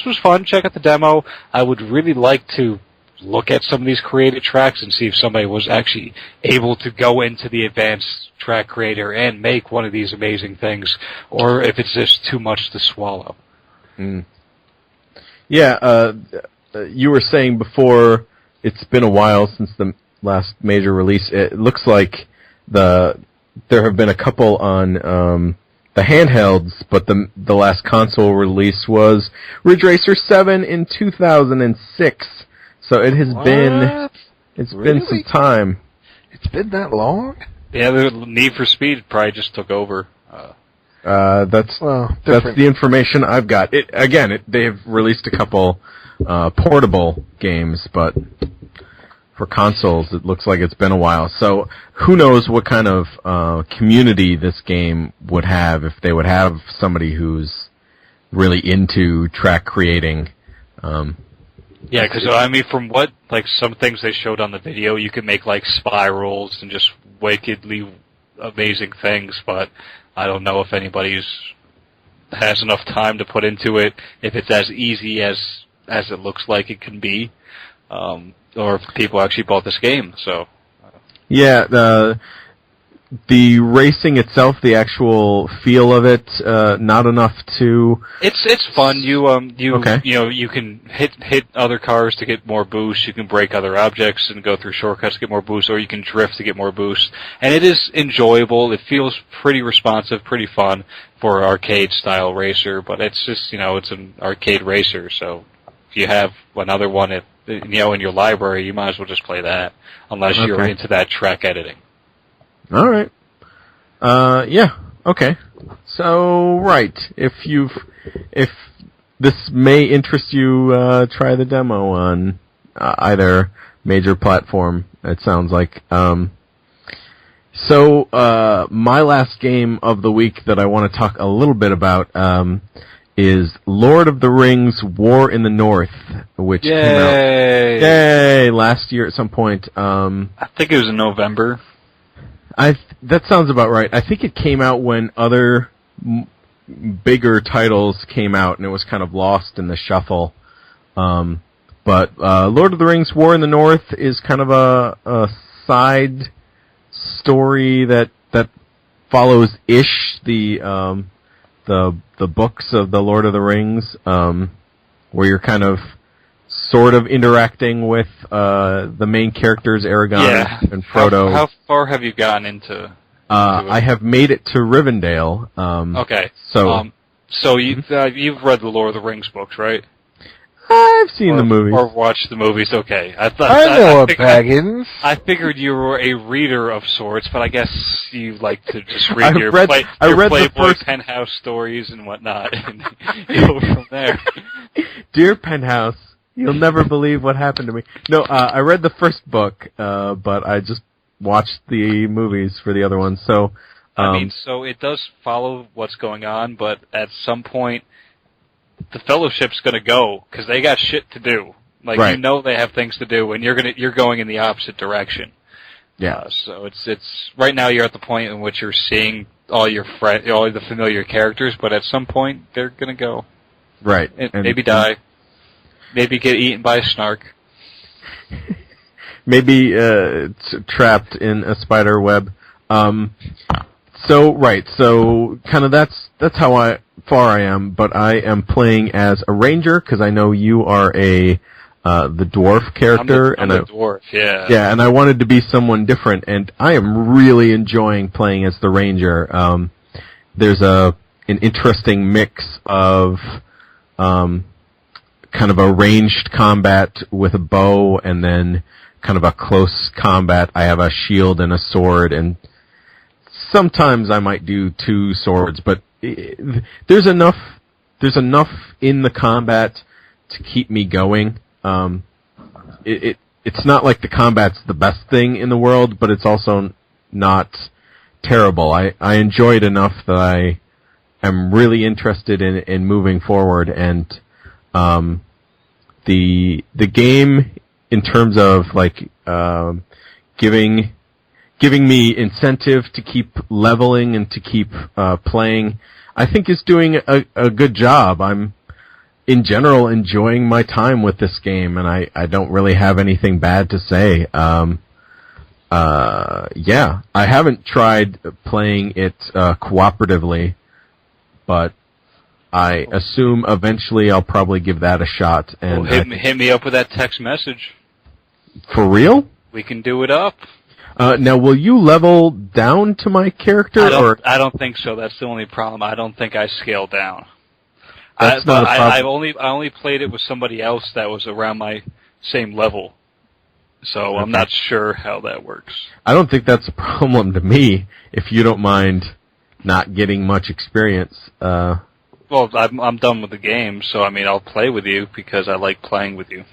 was fun. Check out the demo. I would really like to look at some of these created tracks and see if somebody was actually able to go into the advanced track creator and make one of these amazing things, or if it's just too much to swallow. Yeah, you were saying before it's been a while since the last major release. It looks like there have been a couple on the handhelds, but the last console release was Ridge Racer 7 in 2006. So it has been some time. It's been that long? Yeah, the Need for Speed probably just took over. That's the information I've got. They have released a couple portable games, but for consoles, it looks like it's been a while. So who knows what kind of community this game would have if they would have somebody who's really into track creating. Yeah, because I mean, from what some things they showed on the video, you can make spirals and just wickedly amazing things, but I don't know if anybody has enough time to put into it, if it's as easy as it looks like it can be, or if people actually bought this game. So, yeah, the racing itself, the actual feel of it, not enough to. It's fun. Okay. You can hit other cars to get more boost. You can break other objects and go through shortcuts to get more boost, or you can drift to get more boost. And it is enjoyable. It feels pretty responsive, pretty fun for an arcade style racer. But it's just it's an arcade racer. So if you have another one in your library, you might as well just play that, unless you're into that track editing. All right. Yeah. Okay. So, right. If this may interest you, try the demo on either major platform. It sounds like. So, my last game of the week that I want to talk a little bit about is Lord of the Rings: War in the North, which came out last year at some point. I think it was in November. That sounds about right. I think it came out when other bigger titles came out, and it was kind of lost in the shuffle. But Lord of the Rings: War in the North is kind of a side story that follows the books of the Lord of the Rings, where you're kind of sort of interacting with the main characters, Aragorn and Frodo. How far have you gotten into I have made it to Rivendell. Okay. So you've read the Lord of the Rings books, right? I've seen the movies. Or watched the movies, okay. I know a Baggins. I figured you were a reader of sorts, but I guess you like to just read your Playboy Penthouse stories and whatnot, and go from there. Dear Penthouse, you'll never believe what happened to me. No, I read the first book, but I just watched the movies for the other one. So, so it does follow what's going on, but at some point, the Fellowship's going to go because they got shit to do. Right. They have things to do, and you're going in the opposite direction. Yeah. So it's right now you're at the point in which you're seeing all the familiar characters, but at some point they're going to go. Right. And maybe die. Maybe get eaten by a snark. Maybe trapped in a spider web. So kind of that's how far I am, but I am playing as a ranger because I know you are the dwarf character. I'm the dwarf, yeah. Yeah, and I wanted to be someone different, and I am really enjoying playing as the ranger. There's an interesting mix of kind of a ranged combat with a bow, and then kind of a close combat. I have a shield and a sword, and sometimes I might do two swords, but there's enough in the combat to keep me going. It's not like the combat's the best thing in the world, but it's also not terrible. I enjoy it enough that I am really interested in moving forward, and the game, in terms of giving me incentive to keep leveling and to keep playing, I think is doing a good job. I'm in general enjoying my time with this game, and I don't really have anything bad to say. Yeah, I haven't tried playing it cooperatively, but I assume eventually I'll probably give that a shot. And hit me up with that text message. For real? We can do it up. Now, will you level down to my character? I don't think so. That's the only problem. I don't think I scale down. That's not a problem. I only played it with somebody else that was around my same level. So I'm not sure how that works. I don't think that's a problem to me, if you don't mind not getting much experience. Well, I'm done with the game, so I mean I'll play with you because I like playing with you.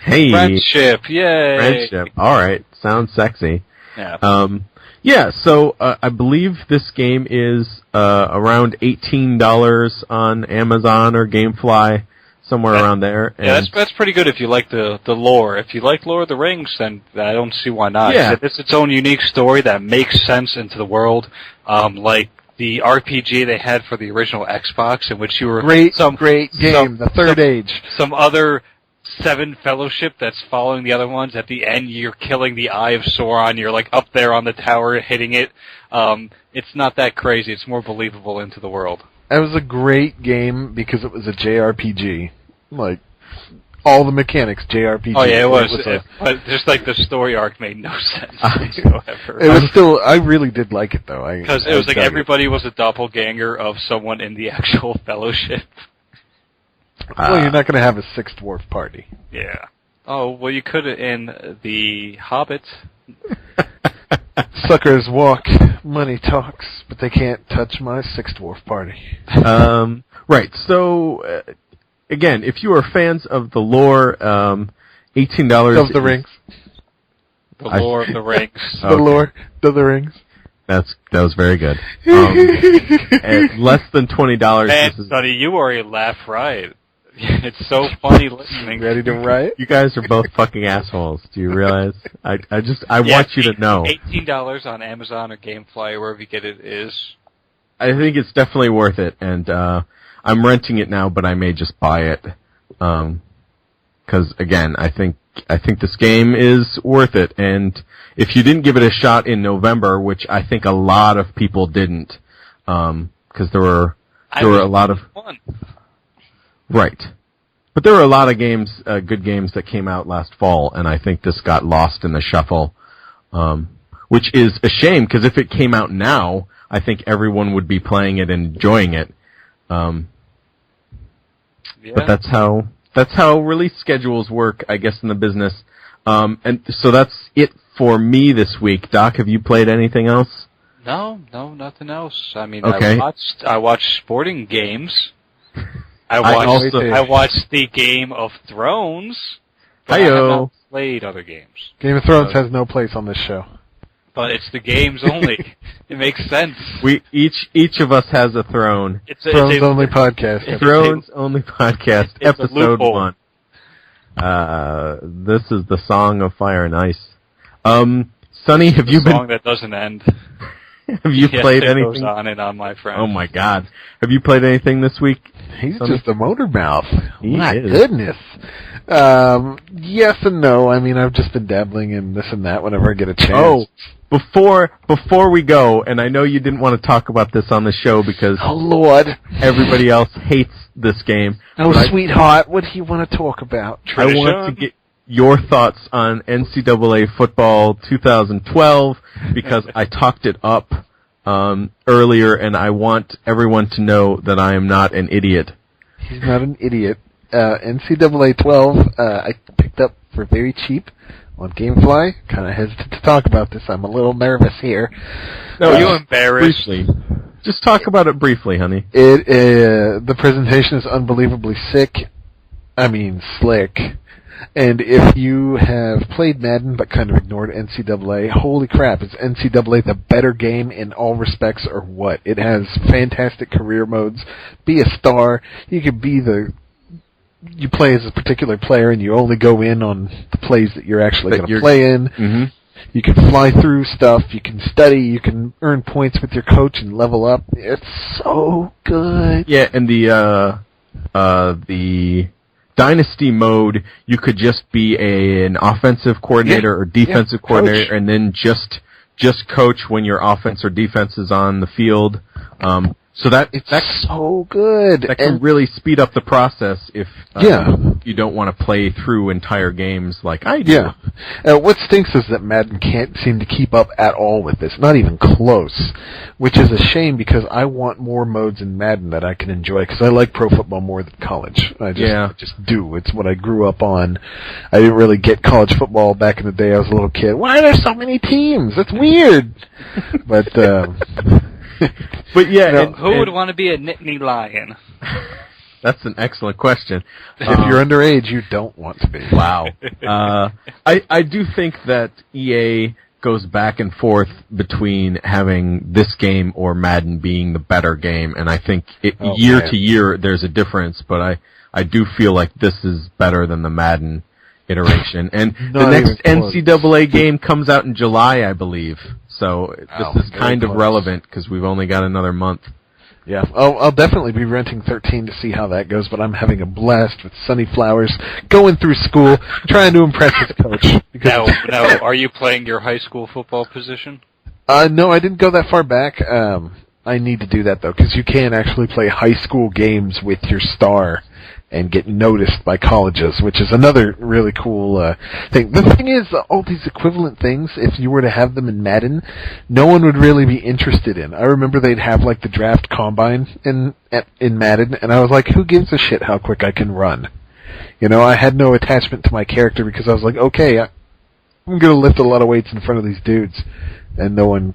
Hey, friendship, yay! Friendship, all right, sounds sexy. Yeah. So I believe this game is around $18 on Amazon or GameFly, somewhere around there. And that's pretty good if you like the lore. If you like Lord of the Rings, then I don't see why not. Yeah. It's its own unique story that makes sense into the world, like the RPG they had for the original Xbox, in which you were great game, the Third Age. Some other 7 fellowship that's following the other ones. At the end, you're killing the Eye of Sauron. You're like up there on the tower hitting it. It's not that crazy. It's more believable into the world. It was a great game because it was a JRPG. Like, all the mechanics, JRPG. Oh yeah, it was. But just like the story arc made no sense whatsoever. It was still, I really did like it though. Because it was like everybody was a doppelganger of someone in the actual fellowship. Well, you're not going to have a 6th dwarf party. Yeah. Oh, well, you could in The Hobbit. Suckers walk, money talks, but they can't touch my 6th dwarf party. Right, so, again, if you are fans of the lore, $18... Of the rings. The lore of the rings. The lore of the rings. That was very good. At less than $20... Man, Sonny, you are a laugh right. It's so funny listening. Ready to riot? You guys are both fucking assholes. Do you realize? I want you to know. $18 on Amazon or GameFly or wherever you get it is. I think it's definitely worth it, and I'm renting it now, but I may just buy it. Because again, I think this game is worth it, and if you didn't give it a shot in November, which I think a lot of people didn't, because there were a lot of fun. Right. But there were a lot of games, good games that came out last fall, and I think this got lost in the shuffle, which is a shame, because if it came out now, I think everyone would be playing it and enjoying it. But that's how release schedules work, I guess, in the business. And so that's it for me this week. Doc, have you played anything else? No, nothing else. I mean, okay. I watched sporting games. I watched the Game of Thrones, but I have not played other games. Game of Thrones has no place on this show. But it's the games only. It makes sense. We each of us has a throne. Thrones only podcast. Thrones only podcast. Episode 1. This is the Song of Fire and Ice. Sonny, have you been? The song that doesn't end. Have you played anything? Goes on and on, my friend. Oh my God! Have you played anything this week? He's just a motor mouth. My is. goodness. Yes and no. I mean, I've just been dabbling in this and that whenever I get a chance. Oh, before we go, and I know you didn't want to talk about this on the show because Lord, everybody else hates this game. Oh, sweetheart, what do you want to talk about? I want to get your thoughts on NCAA football 2012 because I talked it up earlier, and I want everyone to know that I am not an idiot. He's not an idiot. NCAA 12, I picked up for very cheap on GameFly. Kind of hesitant to talk about this. I'm a little nervous here. No, you embarrassed. Briefly. Just talk about it briefly, honey. The presentation is unbelievably sick. I mean, slick. And if you have played Madden but kind of ignored NCAA, holy crap, is NCAA the better game in all respects or what? It has fantastic career modes. Be a star. You play as a particular player and you only go in on the plays that you're actually going to play in. Mm-hmm. You can fly through stuff. You can study. You can earn points with your coach and level up. It's so good. Yeah, and the Dynasty mode, you could just be an offensive coordinator or defensive coordinator, coach. And then just coach when your offense or defense is on the field. So that's so good. That can really speed up the process if you don't want to play through entire games like I do. Yeah. What stinks is that Madden can't seem to keep up at all with this, not even close, which is a shame because I want more modes in Madden that I can enjoy because I like pro football more than college. I just do. It's what I grew up on. I didn't really get college football back in the day. I was a little kid. Why are there so many teams? That's weird. But but yeah, and who would want to be a Nittany Lion? That's an excellent question. If you're underage, you don't want to be. Wow. I do think that EA goes back and forth between having this game or Madden being the better game, and I think year to year there's a difference, but I do feel like this is better than the Madden iteration. And the next NCAA game comes out in July, I believe. So this is kind of relevant because we've only got another month. Yeah, I'll definitely be renting 13 to see how that goes, but I'm having a blast with Sunny Flowers, going through school, trying to impress his coach. Now, are you playing your high school football position? No, I didn't go that far back. I need to do that, though, because you can actually play high school games with your star and get noticed by colleges, which is another really cool thing. The thing is, all these equivalent things, if you were to have them in Madden, no one would really be interested in. I remember they'd have like the draft combine in Madden, and I was like, who gives a shit how quick I can run? You know, I had no attachment to my character because I was like, okay, I'm going to lift a lot of weights in front of these dudes. And no one,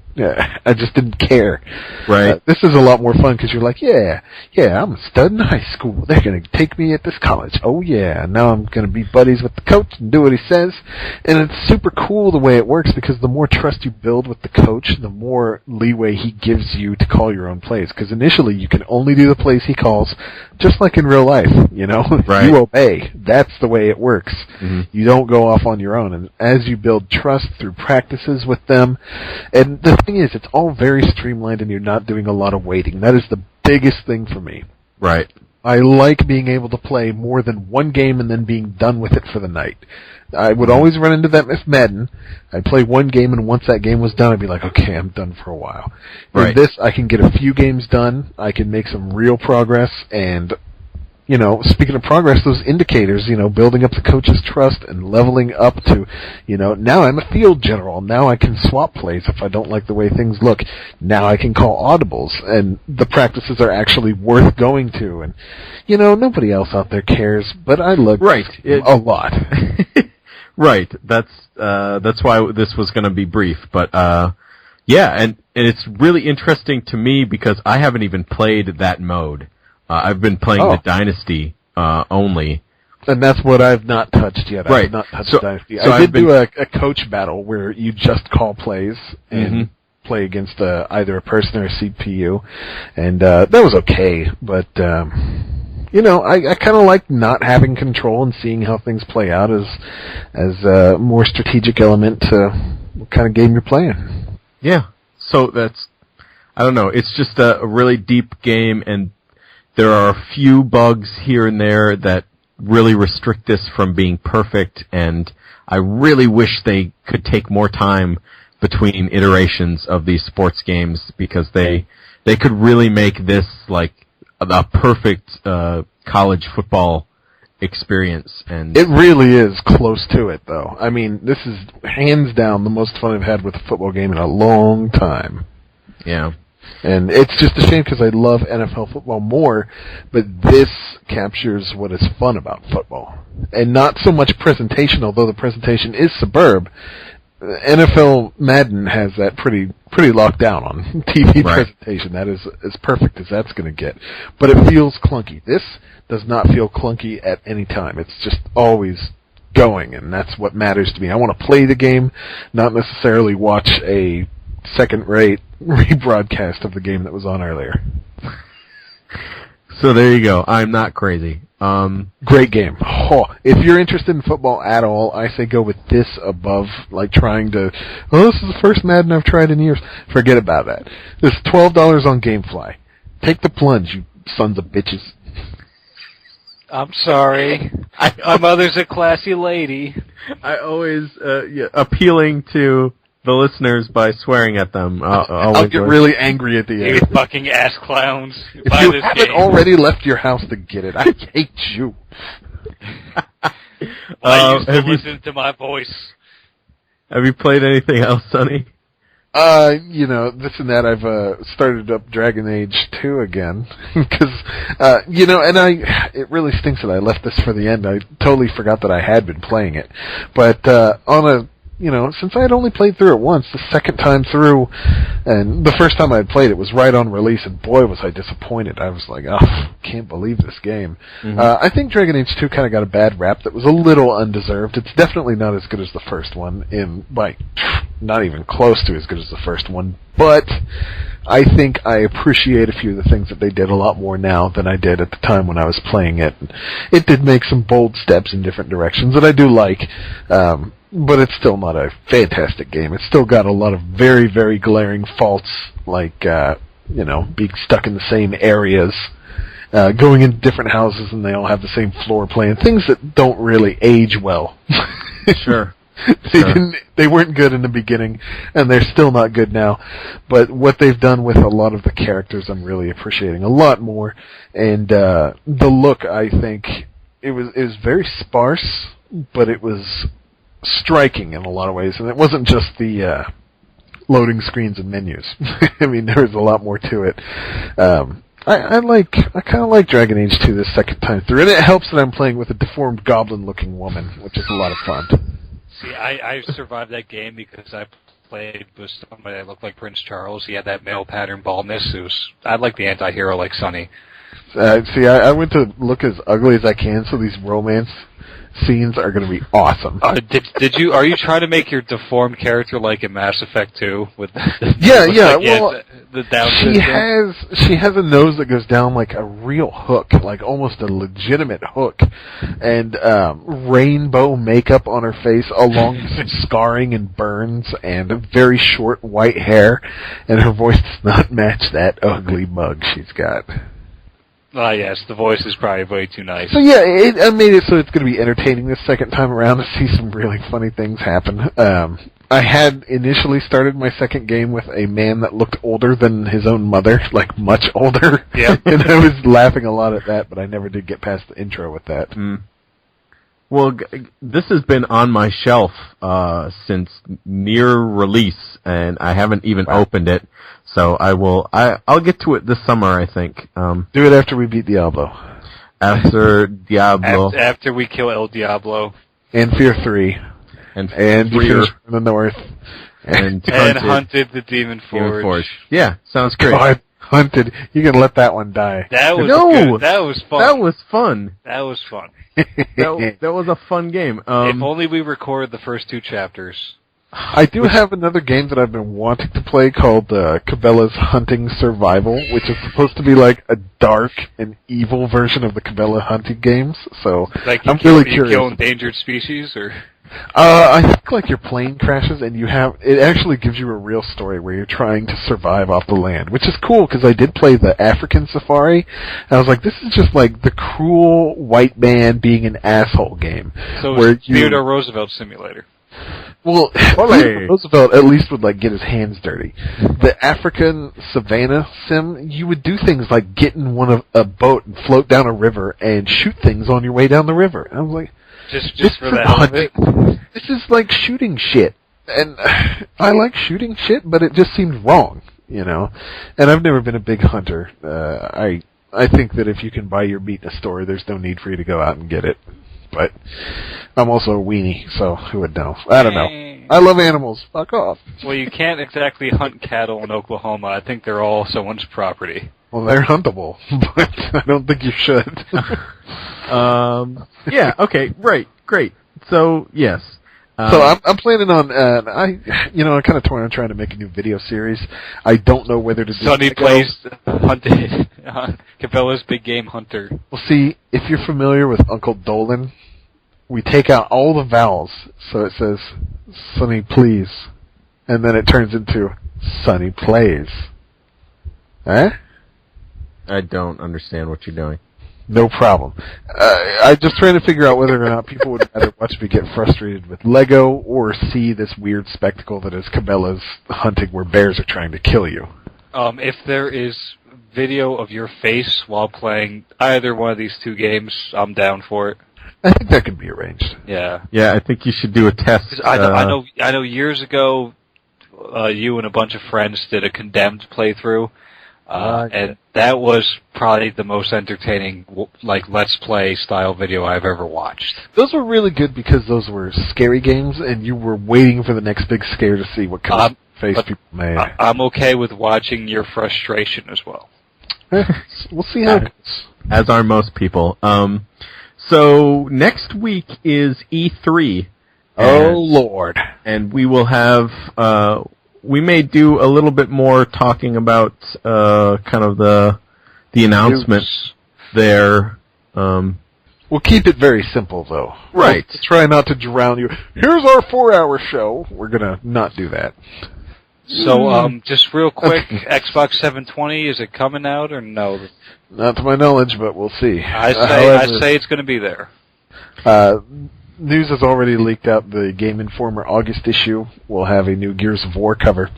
I just didn't care. Right. This is a lot more fun because you're like, yeah, I'm a stud in high school. They're going to take me at this college. Oh yeah, now I'm going to be buddies with the coach and do what he says. And it's super cool the way it works because the more trust you build with the coach, the more leeway he gives you to call your own plays. Because initially you can only do the plays he calls, just like in real life, you know? Right. You obey. That's the way it works. Mm-hmm. You don't go off on your own. And as you build trust through practices with them, and the thing is, it's all very streamlined and you're not doing a lot of waiting. That is the biggest thing for me. Right. I like being able to play more than one game and then being done with it for the night. I would always run into that with Madden. I'd play one game, and once that game was done, I'd be like, okay, I'm done for a while. Right. In this, I can get a few games done. I can make some real progress, and you know, speaking of progress, those indicators, you know, building up the coach's trust and leveling up to, you know, now I'm a field general. Now I can swap plays if I don't like the way things look. Now I can call audibles, and the practices are actually worth going to. And, you know, nobody else out there cares, but I look a lot. Right. That's why this was going to be brief. But, yeah, and it's really interesting to me because I haven't even played that mode. I've been playing the Dynasty only. And that's what I've not touched yet. Right. I have not touched Dynasty. So I did do a coach battle where you just call plays and play against either a person or a CPU. And that was okay. But, you know, I kind of like not having control and seeing how things play out as a more strategic element to what kind of game you're playing. Yeah. So that's, I don't know, it's just a really deep game, and there are a few bugs here and there that really restrict this from being perfect, and I really wish they could take more time between iterations of these sports games because they could really make this like a perfect college football experience. And it really is close to it, though. I mean, this is hands down the most fun I've had with a football game in a long time. Yeah. And it's just a shame because I love NFL football more, but this captures what is fun about football. And not so much presentation, although the presentation is superb. NFL Madden has that pretty locked down on TV presentation. That is as perfect as that's going to get. But it feels clunky. This does not feel clunky at any time. It's just always going, and that's what matters to me. I want to play the game, not necessarily watch a second-rate rebroadcast of the game that was on earlier. So there you go. I'm not crazy. Great game. Oh, if you're interested in football at all, I say go with this above, like trying to, this is the first Madden I've tried in years. Forget about that. This is $12 on GameFly. Take the plunge, you sons of bitches. I'm sorry. My mother's a classy lady. I always, appealing to the listeners by swearing at them. I'll get really angry at the You end. fucking ass clowns. If Buy you this haven't game. already left your house to get it, I hate you. Why you still have you listen to my voice? have you played anything else, Sonny? This and that, I've started up Dragon Age 2 again, because, it really stinks that I left this for the end. I totally forgot that I had been playing it. But, since I had only played through it once, the second time through, and the first time I had played it was right on release, and boy was I disappointed. I was like, oh, can't believe this game. Mm-hmm. I think Dragon Age 2 kind of got a bad rap that was a little undeserved. It's definitely not as good as the first one, not even close to as good as the first one, but I think I appreciate a few of the things that they did a lot more now than I did at the time when I was playing it. It did make some bold steps in different directions that I do like, but it's still not a fantastic game. It's still got a lot of very, very glaring faults, like, being stuck in the same areas, going into different houses and they all have the same floor plan, things that don't really age well. Sure. They weren't good in the beginning, and they're still not good now. But what they've done with a lot of the characters, I'm really appreciating a lot more. And the look, I think, it was very sparse, but it was striking in a lot of ways. And it wasn't just the loading screens and menus. I mean, there was a lot more to it. I kind of like Dragon Age 2 this second time through, and it helps that I'm playing with a deformed goblin-looking woman, which is a lot of fun. See, I survived that game because I played with somebody that looked like Prince Charles. He had that male pattern baldness. I like the anti-hero like Sonny. I went to look as ugly as I can, so these romance scenes are going to be awesome. Are you trying to make your deformed character like in Mass Effect 2 with the down syndrome? She has a nose that goes down like a real hook, like almost a legitimate hook, and rainbow makeup on her face, along with some scarring and burns, and very short white hair, and her voice does not match that ugly mug she's got. Yes, the voice is probably way too nice. So yeah, I made it so it's going to be entertaining this second time around to see some really funny things happen. I had initially started my second game with a man that looked older than his own mother, like much older. Yeah. And I was laughing a lot at that, but I never did get past the intro with that. Mm. Well, this has been on my shelf since near release, and I haven't even opened it. So I'll get to it this summer, I think. Do it after we beat Diablo. After Diablo. After we kill El Diablo. And Fear 3. And Fear in the North. And Hunted the Demon Forge. Yeah, sounds great. God, Hunted. You can let that one die. That was good. That was fun. That was fun. That was fun. that was a fun game. If only we recorded the first 2 chapters. I do have another game that I've been wanting to play called Cabela's Hunting Survival, which is supposed to be like a dark and evil version of the Cabela hunting games. So I'm really curious. You kill endangered species, or? I think like your plane crashes and it actually gives you a real story where you're trying to survive off the land, which is cool because I did play the African Safari, and I was like, this is just like the cruel white man being an asshole game. So it's Theodore Roosevelt simulator. Well, Roosevelt at least would like get his hands dirty. The African Savannah sim, you would do things like get in a boat and float down a river and shoot things on your way down the river. And I was like, just for the hell of it. This is like shooting shit, and I like shooting shit, but it just seemed wrong, And I've never been a big hunter. I think that if you can buy your meat in a store, there's no need for you to go out and get it. But I'm also a weenie, so who would know? I don't know. I love animals. Fuck off. Well, you can't exactly hunt cattle in Oklahoma. I think they're all someone's property. Well, they're huntable, but I don't think you should. Yeah. Okay. Right. Great. So yes. So I'm planning on I'm kind of torn on trying to make a new video series. I don't know whether to do. Sonny plays hunted Cabela's Big Game Hunter. Well, see, if you're familiar with Uncle Dolan, we take out all the vowels, so it says Sonny please, and then it turns into Sonny plays. Eh? I don't understand what you're doing. No problem. I'm just trying to figure out whether or not people would rather watch me get frustrated with Lego or see this weird spectacle that is Cabela's hunting where bears are trying to kill you. If there is video of your face while playing either one of these two games, I'm down for it. I think that could be arranged. Yeah. Yeah, I think you should do a test. I know years ago, you and a bunch of friends did a Condemned playthrough. And that was probably the most entertaining, Let's Play style video I've ever watched. Those were really good because those were scary games, and you were waiting for the next big scare to see what kind of face people made. I'm okay with watching your frustration as well. We'll see how it goes. As are most people. So next week is E3. Oh, Lord. And we will have... we may do a little bit more talking about kind of the announcements there. We'll keep it very simple, though. Right. We'll try not to drown you. Here's our 4-hour show. We're going to not do that. So, just real quick, Xbox 720, is it coming out or no? Not to my knowledge, but we'll see. I say it's going to be there. News has already leaked out. The Game Informer August issue will have a new Gears of War cover.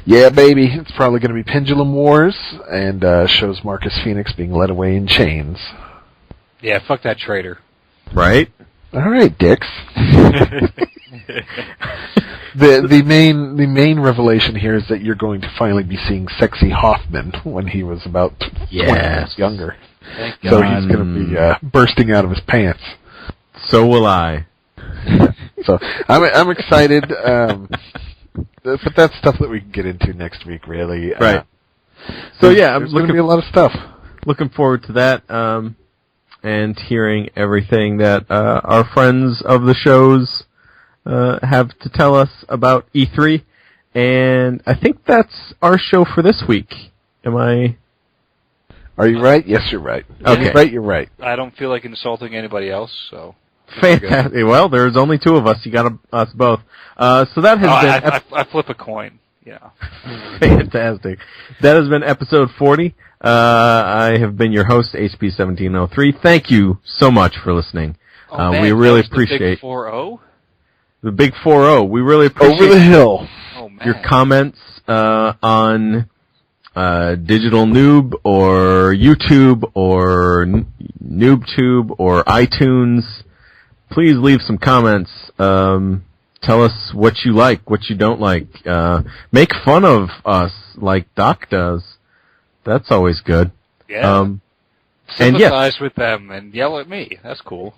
Yeah, baby. It's probably going to be Pendulum Wars, and shows Marcus Phoenix being led away in chains. Yeah, fuck that traitor. Right? All right, dicks. The main revelation here is that you're going to finally be seeing sexy Hoffman when he was about 20 years younger. Thank So God. he's going to be bursting out of his pants. So will I. So I'm excited, but that's stuff that we can get into next week, really. Right. So yeah, there's going to be a lot of stuff. Looking forward to that, and hearing everything that our friends of the shows have to tell us about E3. And I think that's our show for this week. Am I? Are you right? Yes, you're right. Okay. You're right. I don't feel like insulting anybody else, so... Fantastic. Well, there's only two of us. You got us both. So that has been... I flip a coin. Yeah. Fantastic. That has been episode 40. I have been your host, HP1703. Thank you so much for listening. We really appreciate... The big 4-0? The big 4-0. We really appreciate... Over the hill. Oh, man. Your comments on... Digital Noob or YouTube or NoobTube or iTunes. Please leave some comments. Tell us what you like, what you don't like. Make fun of us like Doc does. That's always good. Yeah. Sympathize with them and yell at me. That's cool.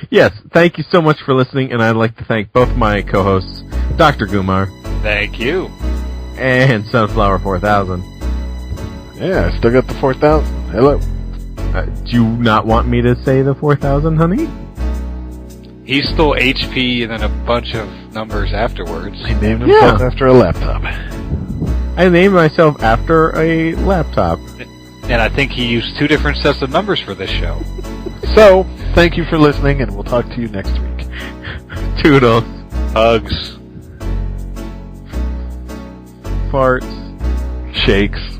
Yes, thank you so much for listening, and I'd like to thank both my co-hosts, Dr. Gumar. Thank you. And Sunflower 4000. Yeah, I still got the 4000. Hello. Do you not want me to say the 4000, honey? He stole HP and then a bunch of numbers afterwards. He named himself after a laptop. I named myself after a laptop. And I think he used 2 different sets of numbers for this show. So, thank you for listening, and we'll talk to you next week. Toodles. Hugs. Farts. Shakes.